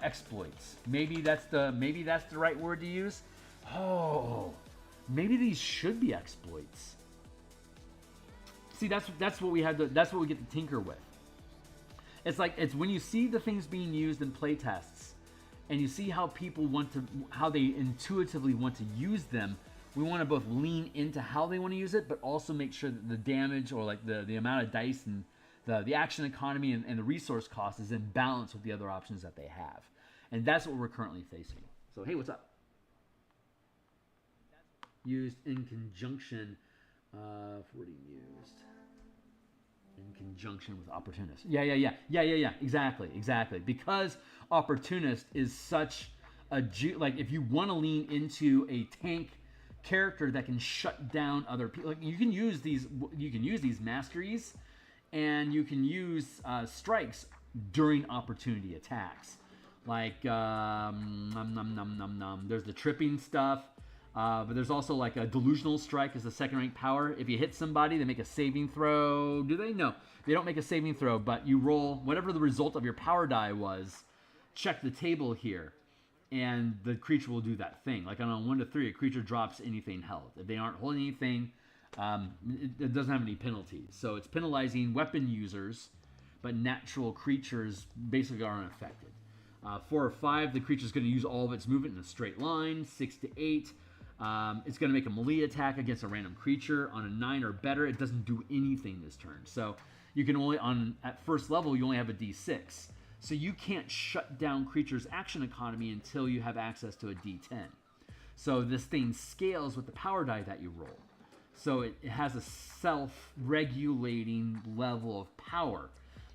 exploits. Maybe that's the right word to use. Oh, maybe these should be exploits. See, that's what we had. That's what we get to tinker with. It's when you see the things being used in playtests, and you see how people how they intuitively want to use them. We want to both lean into how they want to use it, but also make sure that the damage or like the amount of dice and the action economy and the resource cost is in balance with the other options that they have. And that's what we're currently facing. So, hey, what's up? Used in conjunction, wording used in conjunction with opportunist. Yeah. Exactly. Because opportunist is such a like if you want to lean into a tank character that can shut down other people, like you can use these masteries, and you can use strikes during opportunity attacks. Like there's the tripping stuff. But there's also like a delusional strike as a second rank power. If you hit somebody, they make a saving throw. Do they? No, they don't make a saving throw, but you roll whatever the result of your power die was. Check the table here, and the creature will do that thing. Like on a 1 to 3, a creature drops anything held. If they aren't holding anything, it doesn't have any penalties. So it's penalizing weapon users, but natural creatures basically are unaffected. 4 or 5, the creature's going to use all of its movement in a straight line. 6 to 8. It's going to make a melee attack against a random creature. On a 9 or better, it doesn't do anything this turn. So you can only, at first level, you only have a D6. So you can't shut down creatures' action economy until you have access to a D10. So this thing scales with the power die that you roll. So it has a self-regulating level of power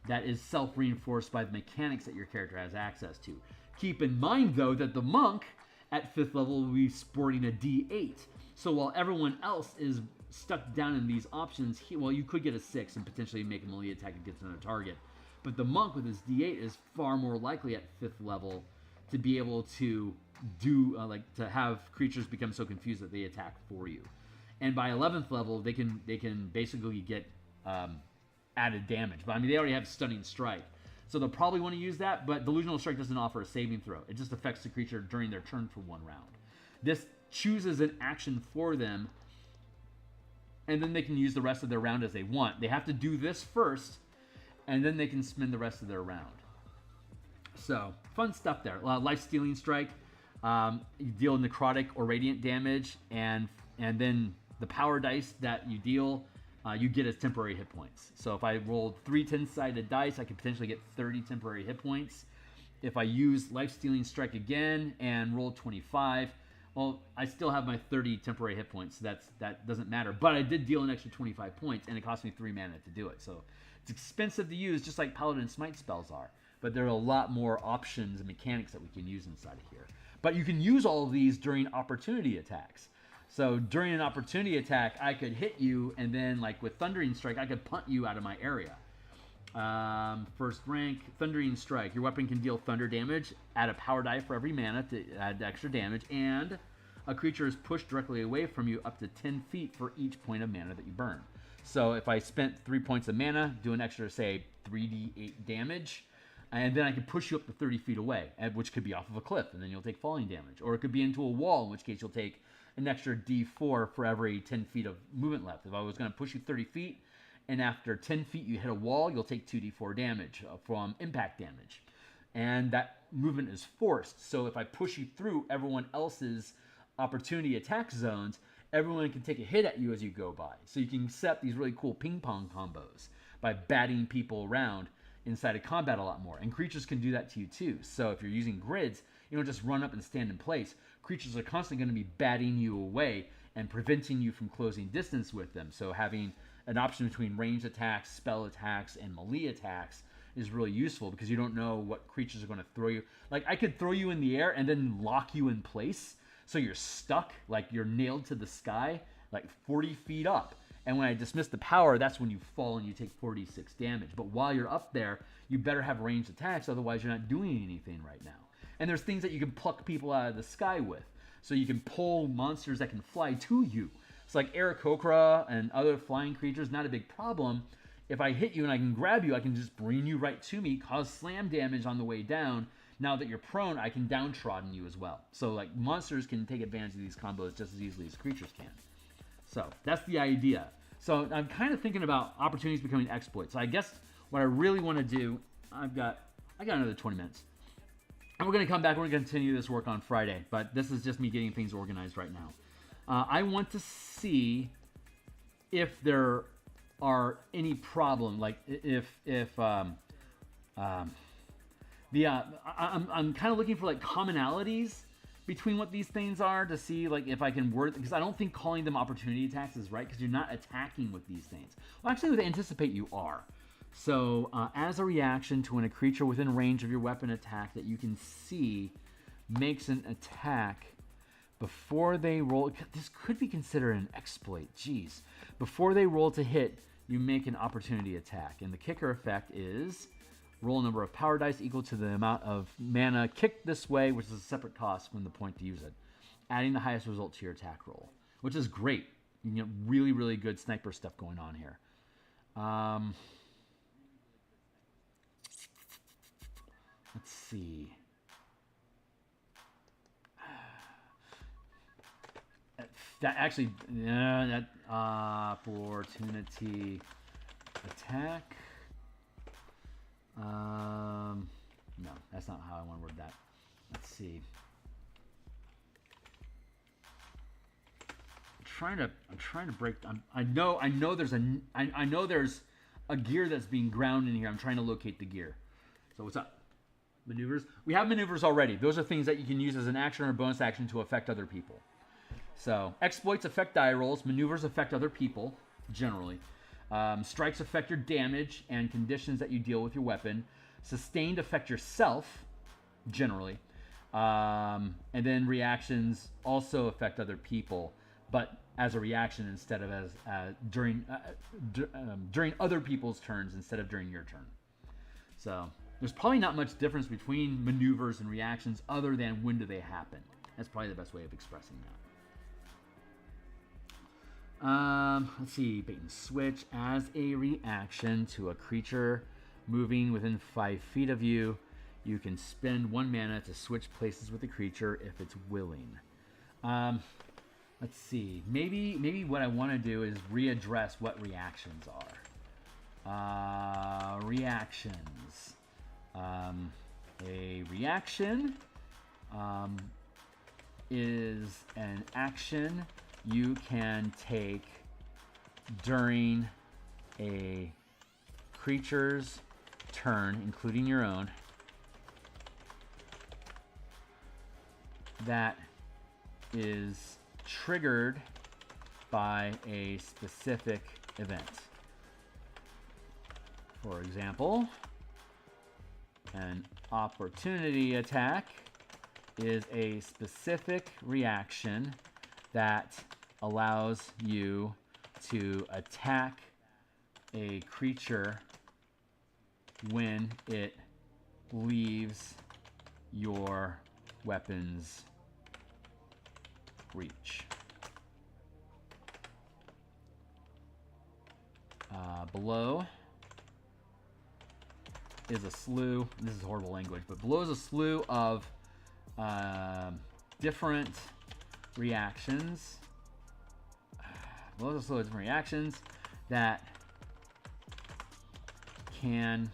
that is self-reinforced by the mechanics that your character has access to. Keep in mind, though, that the monk at 5th level will be sporting a D8. So while everyone else is stuck down in these options, you could get a 6 and potentially make a melee attack against another target. But the monk with his D8 is far more likely at 5th level to be able to do, to have creatures become so confused that they attack for you. And by 11th level, they can basically get added damage. But I mean, they already have Stunning Strike. So they'll probably want to use that, but Delusional Strike doesn't offer a saving throw. It just affects the creature during their turn for 1 round. This chooses an action for them, and then they can use the rest of their round as they want. They have to do this first, and then they can spend the rest of their round. So, fun stuff there. Life-Stealing Strike. You deal necrotic or radiant damage, and then the power dice that you deal, you get as temporary hit points. So if I rolled 3 10-sided dice, I could potentially get 30 temporary hit points. If I use Life-Stealing Strike again and roll 25, well, I still have my 30 temporary hit points. So that doesn't matter. But I did deal an extra 25 points, and it cost me 3 mana to do it. So it's expensive to use, just like Paladin Smite spells are. But there are a lot more options and mechanics that we can use inside of here. But you can use all of these during opportunity attacks. So during an opportunity attack, I could hit you, and then like with Thundering Strike, I could punt you out of my area. First rank, Thundering Strike. Your weapon can deal thunder damage. Add a power die for every mana to add extra damage, and a creature is pushed directly away from you up to 10 feet for each point of mana that you burn. So if I spent 3 points of mana, do an extra, say, 3d8 damage, and then I can push you up to 30 feet away, which could be off of a cliff, and then you'll take falling damage. Or it could be into a wall, in which case you'll take an extra d4 for every 10 feet of movement left. If I was going to push you 30 feet, and after 10 feet you hit a wall, you'll take 2d4 damage from impact damage. And that movement is forced. So if I push you through everyone else's opportunity attack zones, everyone can take a hit at you as you go by. So you can set these really cool ping pong combos by batting people around inside of combat a lot more. And creatures can do that to you too. So if you're using grids, you don't just run up and stand in place. Creatures are constantly going to be batting you away and preventing you from closing distance with them. So having an option between ranged attacks, spell attacks, and melee attacks is really useful because you don't know what creatures are going to throw you. Like I could throw you in the air and then lock you in place so you're stuck, like you're nailed to the sky, like 40 feet up. And when I dismiss the power, that's when you fall and you take 46 damage. But while you're up there, you better have ranged attacks, otherwise you're not doing anything right now. And there's things that you can pluck people out of the sky with. So you can pull monsters that can fly to you. It's like Aarakocra and other flying creatures, not a big problem. If I hit you and I can grab you, I can just bring you right to me, cause slam damage on the way down. Now that you're prone, I can downtrodden you as well. So like monsters can take advantage of these combos just as easily as creatures can. So that's the idea. So I'm kind of thinking about opportunities becoming exploits. So I guess what I really want to do, I got another 20 minutes. And we're going to come back. We're going to continue this work on Friday. But this is just me getting things organized right now. I want to see if there are any problem, like I'm kind of looking for like commonalities between what these things are to see like if I can word, because I don't think calling them opportunity attacks is right, because you're not attacking with these things. Well, actually with anticipate you are. So as a reaction to when a creature within range of your weapon attack that you can see makes an attack before they roll, this could be considered an exploit, jeez. Before they roll to hit, you make an opportunity attack. And the kicker effect is roll a number of power dice equal to the amount of mana kicked this way, which is a separate cost from the point to use it. Adding the highest result to your attack roll, which is great. You can get really, really good sniper stuff going on here. Let's see. That actually, that opportunity attack. No, that's not how I want to word that. Let's see. I'm trying to break. I know there's a gear that's being ground in here. I'm trying to locate the gear. So what's up? Maneuvers. We have maneuvers already. Those are things that you can use as an action or a bonus action to affect other people. So exploits affect die rolls. Maneuvers affect other people generally. Strikes affect your damage and conditions that you deal with your weapon. Sustained affect yourself, generally. And then reactions also affect other people, but as a reaction instead of as during other people's turns instead of during your turn. So there's probably not much difference between maneuvers and reactions other than when do they happen. That's probably the best way of expressing that. Let's see, bait and switch. As a reaction to a creature moving within 5 feet of you, you can spend 1 mana to switch places with the creature if it's willing. Let's see, maybe what I want to do is readdress what reactions are. Reactions. A reaction is an action you can take during a creature's turn, including your own, that is triggered by a specific event. For example, an opportunity attack is a specific reaction that allows you to attack a creature when it leaves your weapon's reach. Below is a slew, this is horrible language, but below is a slew of different reactions. Below is a slew of different reactions that can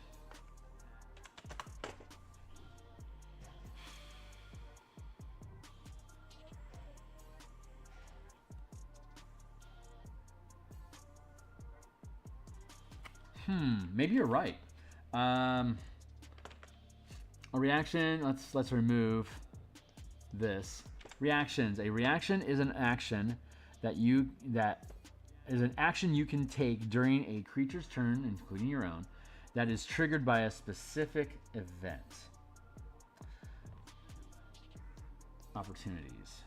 maybe you're right. A reaction, let's remove this. Reactions. A reaction is an action that is an action you can take during a creature's turn, including your own, that is triggered by a specific event. Opportunities.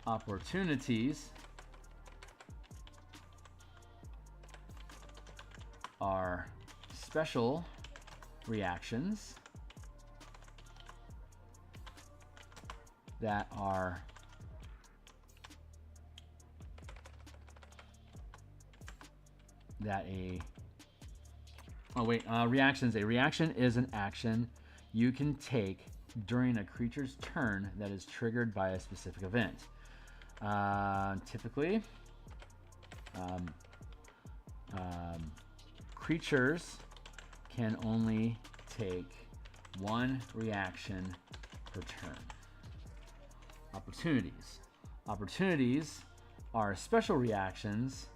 Opportunities are special reactions that are reactions. A reaction is an action you can take during a creature's turn that is triggered by a specific event. Typically, creatures can only take one reaction per turn. Opportunities. Opportunities are special reactions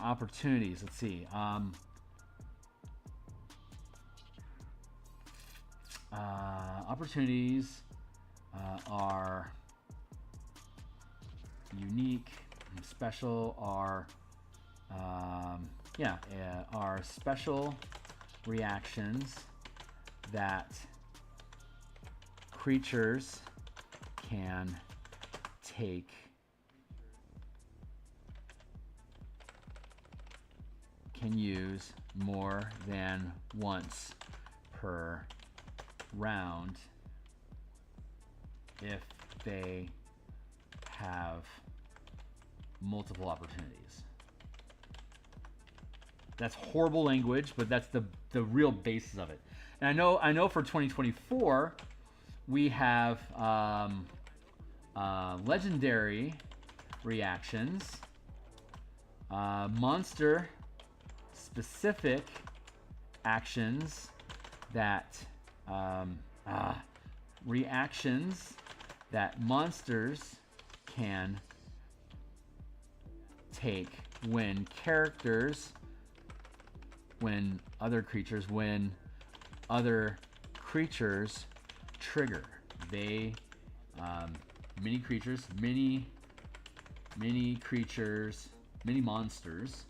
opportunities. Let's see. Opportunities are unique and special. Are special reactions that creatures can take can use more than once per round if they have multiple opportunities. That's horrible language, but that's the real basis of it. And I know for 2024 we have legendary reactions, monster specific actions that reactions that monsters can take when other creatures trigger. They many monsters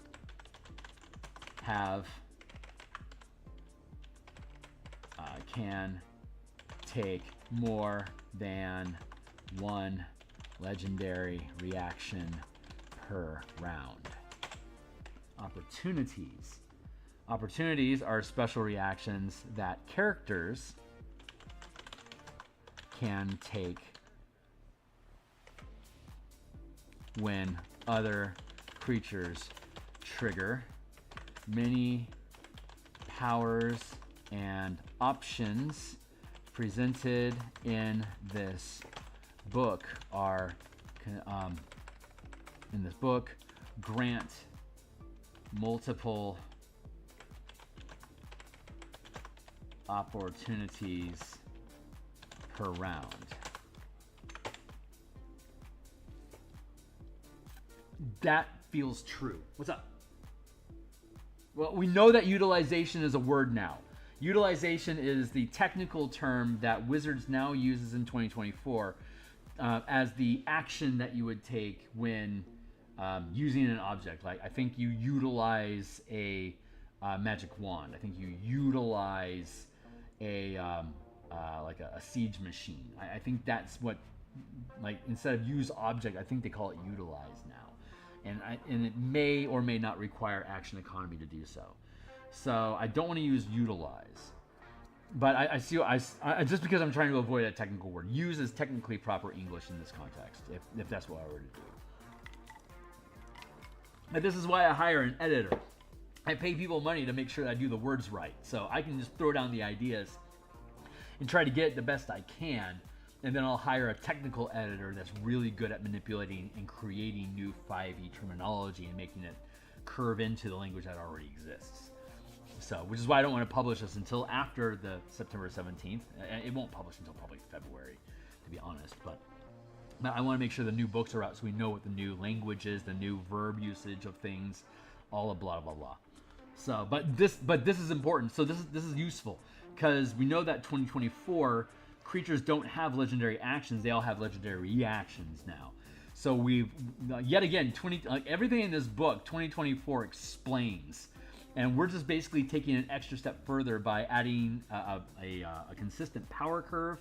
have can take more than one legendary reaction per round. Opportunities. Opportunities are special reactions that characters can take when other creatures trigger. Many powers and options presented in this book grant multiple opportunities per round. That feels true. What's up? Well, we know that utilization is a word now. Utilization is the technical term that Wizards now uses in 2024 as the action that you would take when using an object. Like, I think you utilize a magic wand. I think you utilize a siege machine. I think that's what, like, instead of use object, I think they call it utilize now. And it may or may not require action economy to do so. So I don't want to use utilize. But I just because I'm trying to avoid that technical word. Use is technically proper English in this context, if that's what I were to do. But this is why I hire an editor. I pay people money to make sure that I do the words right. So I can just throw down the ideas and try to get it the best I can. And then I'll hire a technical editor that's really good at manipulating and creating new 5e terminology and making it curve into the language that already exists. So, which is why I don't want to publish this until after the September 17th. It won't publish until probably February, to be honest. But I want to make sure the new books are out so we know what the new language is, the new verb usage of things, all of blah, blah, blah. So, but this is important. So this is useful because we know that 2024 creatures don't have legendary actions; they all have legendary reactions now. So we've yet again everything in this book 2024 explains, and we're just basically taking an extra step further by adding a consistent power curve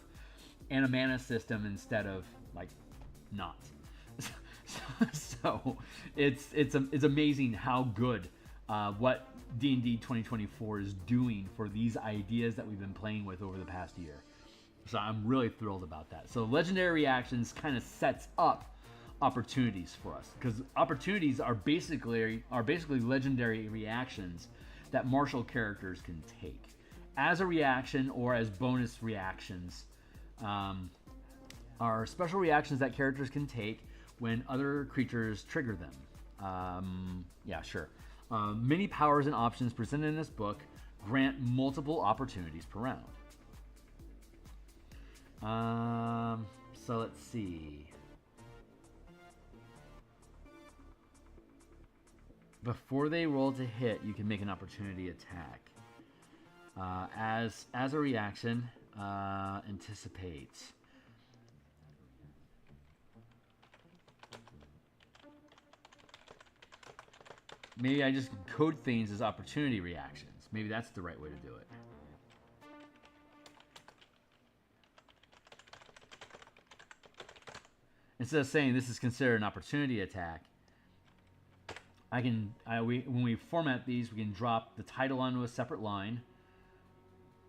and a mana system instead of like not. So it's amazing how good what D&D 2024 is doing for these ideas that we've been playing with over the past year. So I'm really thrilled about that. So legendary reactions kind of sets up opportunities for us, because opportunities are basically legendary reactions that martial characters can take as a reaction or as bonus reactions. Are special reactions that characters can take when other creatures trigger them. Yeah, sure. Many powers and options presented in this book grant multiple opportunities per round. So let's see. Before they roll to hit, you can make an opportunity attack. As a reaction, anticipate. Maybe I just code things as opportunity reactions. Maybe that's the right way to do it. Instead of saying this is considered an opportunity attack, when we format these, we can drop the title onto a separate line,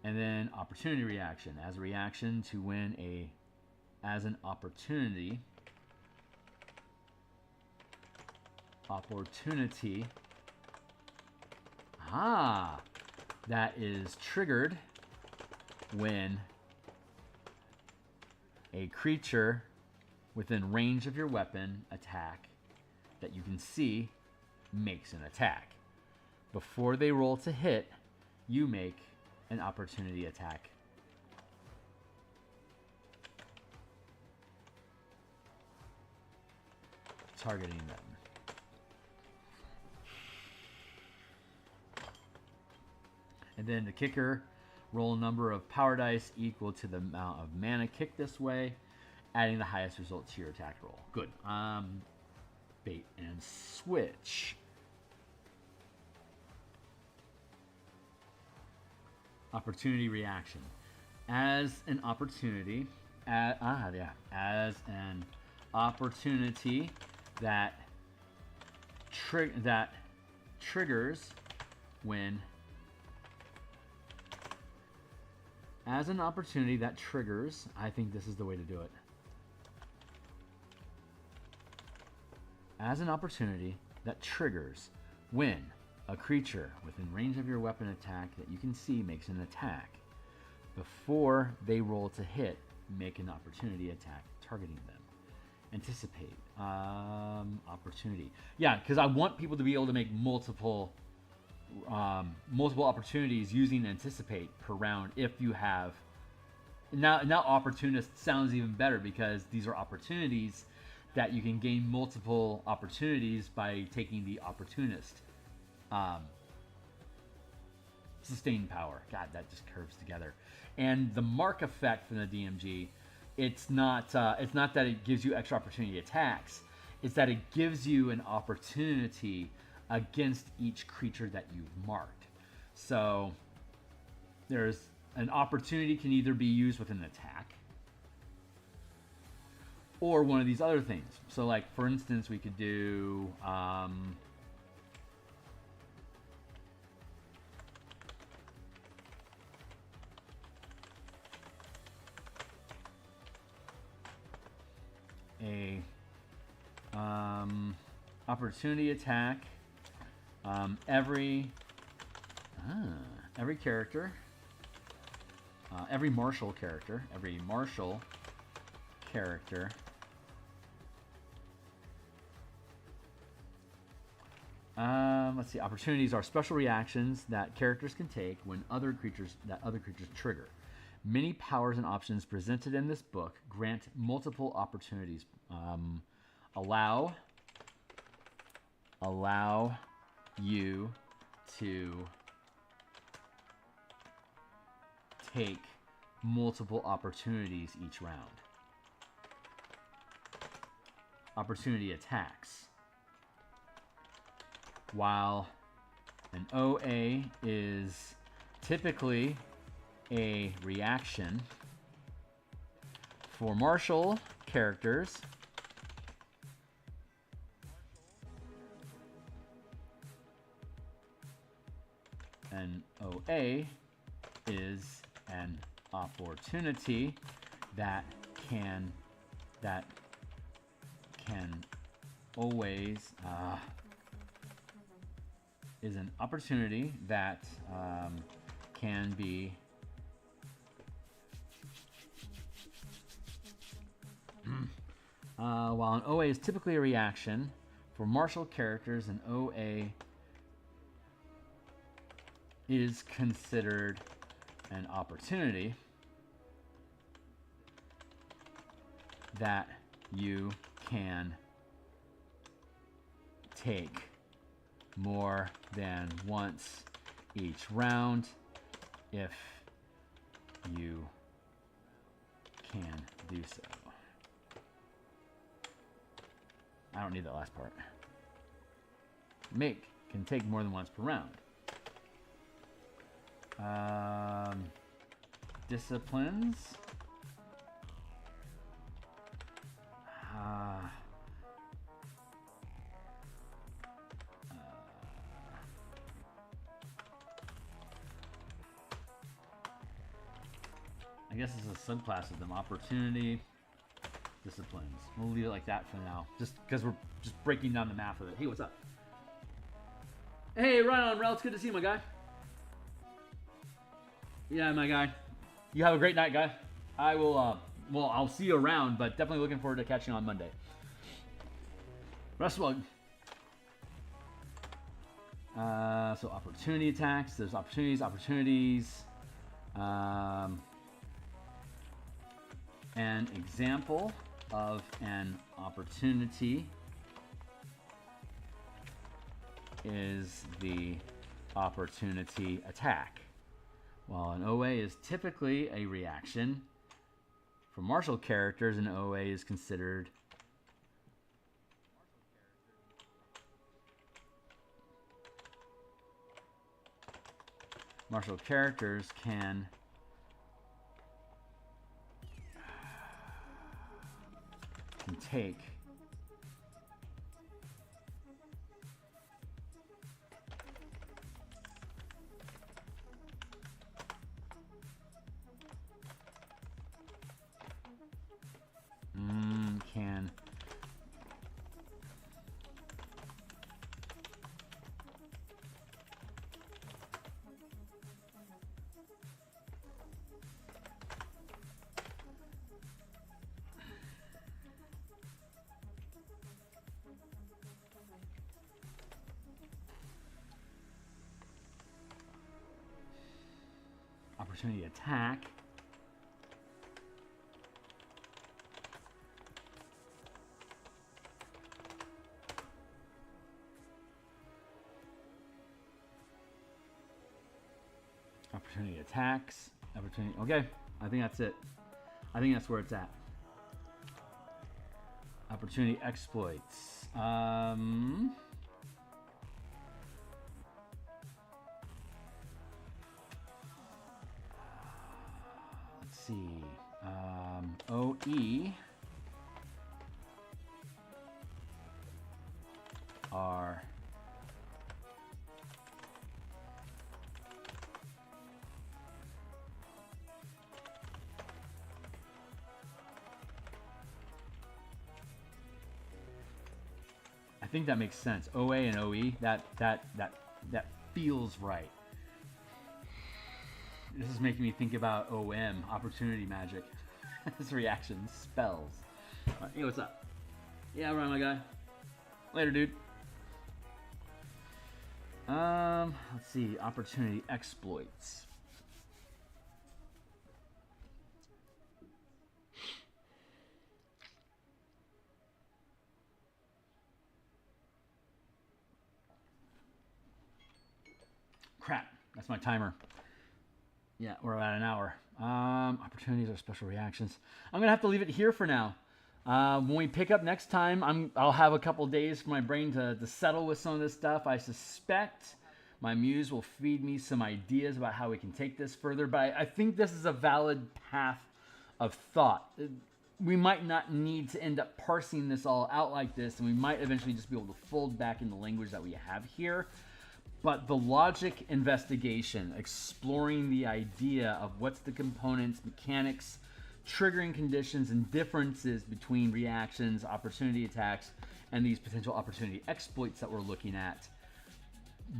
and then opportunity reaction as a reaction to win as an opportunity that is triggered when a creature within range of your weapon attack that you can see makes an attack. Before they roll to hit, you make an opportunity attack. Targeting them. And then the kicker, roll a number of power dice equal to the amount of mana kicked this way, adding the highest result to your attack roll. Good. Bait and switch. Opportunity reaction. As an opportunity, as an opportunity that triggers when. As an opportunity that triggers, I think this is the way to do it. As an opportunity that triggers when a creature within range of your weapon attack that you can see makes an attack. Before they roll to hit, make an opportunity attack targeting them. Anticipate. Opportunity. Yeah, because I want people to be able to make multiple opportunities using anticipate per round if you have. Now opportunist sounds even better because these are opportunities that you can gain multiple opportunities by taking the opportunist sustained power. God, that just curves together. And the mark effect from the DMG, it's not that it gives you extra opportunity attacks. It's that it gives you an opportunity against each creature that you've marked. So there's an opportunity can either be used with an attack or one of these other things. So like for instance, we could do a opportunity attack. Every character, every martial character, let's see. Opportunities are special reactions that characters can take when other creatures trigger. Many powers and options presented in this book grant multiple opportunities. Allow you to take multiple opportunities each round. Opportunity attacks. While an OA is typically a reaction for martial characters, an OA is an opportunity that can always is an opportunity that can be while an OA is typically a reaction, for martial characters, an OA is considered an opportunity that you can take more than once each round if you can do so. I don't need that last part. Make can take more than once per round. Disciplines. I guess it's a subclass of them. Opportunity, disciplines. We'll leave it like that for now, just because we're just breaking down the math of it. Hey, what's up? Hey, right on, Rel. It's good to see you, my guy. Yeah, my guy. You have a great night, guy. I will, well, I'll see you around, but definitely looking forward to catching on Monday. Rustbug. So opportunity attacks. There's opportunities. An example of an opportunity is the opportunity attack. While an OA is typically a reaction, for martial characters, an OA is considered martial characters can take can opportunity attack. Opportunity attacks. Opportunity. Okay, I think that's it. I think that's where it's at. Opportunity exploits. Let's see. OE are I think that makes sense. OA and OE, that feels right. This is making me think about OM, opportunity magic. This reaction, spells. Right, hey, what's up? Yeah, right, my guy. Later, dude. Let's see, opportunity exploits. Crap, that's my timer. Yeah, we're about an hour. Opportunities are special reactions. I'm gonna have to leave it here for now. When we pick up next time, I'll have a couple days for my brain to settle with some of this stuff. I suspect my muse will feed me some ideas about how we can take this further, but I think this is a valid path of thought. We might not need to end up parsing this all out like this, and we might eventually just be able to fold back in the language that we have here. But the logic investigation, exploring the idea of what's the components, mechanics triggering conditions and differences between reactions, opportunity attacks, and these potential opportunity exploits that we're looking at.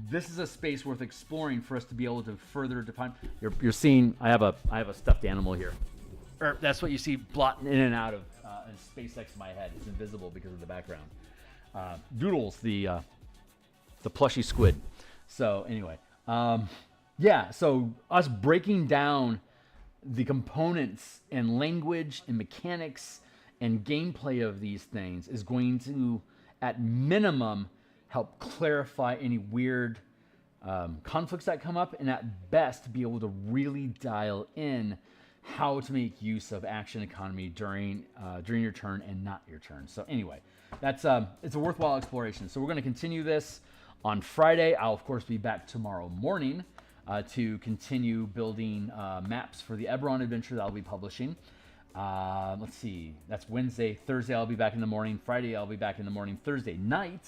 This is a space worth exploring for us to be able to further define. You're seeing, I have a stuffed animal here. That's what you see blotting in and out of space next to my head. It's invisible because of the background. Doodles, the plushy squid. So anyway, yeah. So us breaking down the components and language and mechanics and gameplay of these things is going to, at minimum, help clarify any weird conflicts that come up, and at best be able to really dial in how to make use of action economy during your turn and not your turn. So anyway, that's it's a worthwhile exploration. So we're going to continue this on Friday. I'll of course be back tomorrow morning to continue building maps for the Eberron adventure that I'll be publishing. Let's see, that's Wednesday. Thursday I'll be back in the morning. Friday I'll be back in the morning. Thursday night,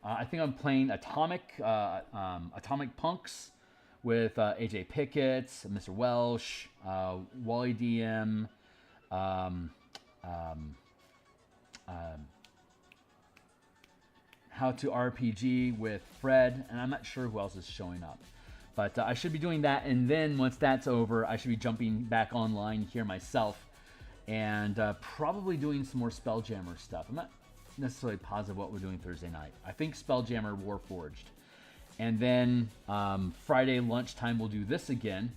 I think I'm playing Atomic Punks with AJ Pickett, Mr. Welsh, Wally DM, How to RPG with Fred, and I'm not sure who else is showing up. But I should be doing that, and then once that's over, I should be jumping back online here myself and probably doing some more Spelljammer stuff. I'm not necessarily positive what we're doing Thursday night. I think Spelljammer Warforged. And then Friday lunchtime we'll do this again.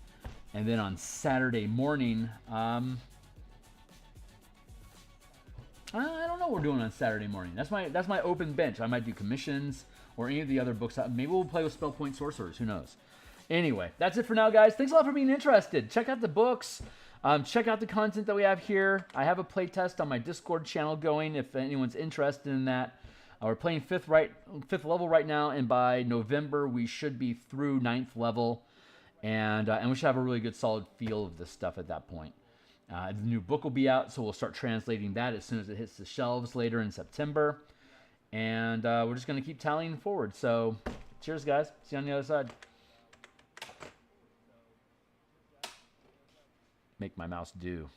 And then on Saturday morning, I don't know what we're doing on Saturday morning. That's my open bench. I might do commissions or any of the other books. Maybe we'll play with Spell Point Sorcerers. Who knows? Anyway, that's it for now, guys. Thanks a lot for being interested. Check out the books. Check out the content that we have here. I have a playtest on my Discord channel going if anyone's interested in that. We're playing fifth level right now, and by November we should be through 9th level, and we should have a really good solid feel of this stuff at that point. The new book will be out, so we'll start translating that as soon as it hits the shelves later in September, and we're just going to keep tallying forward. So, cheers, guys. See you on the other side. Make my mouse do.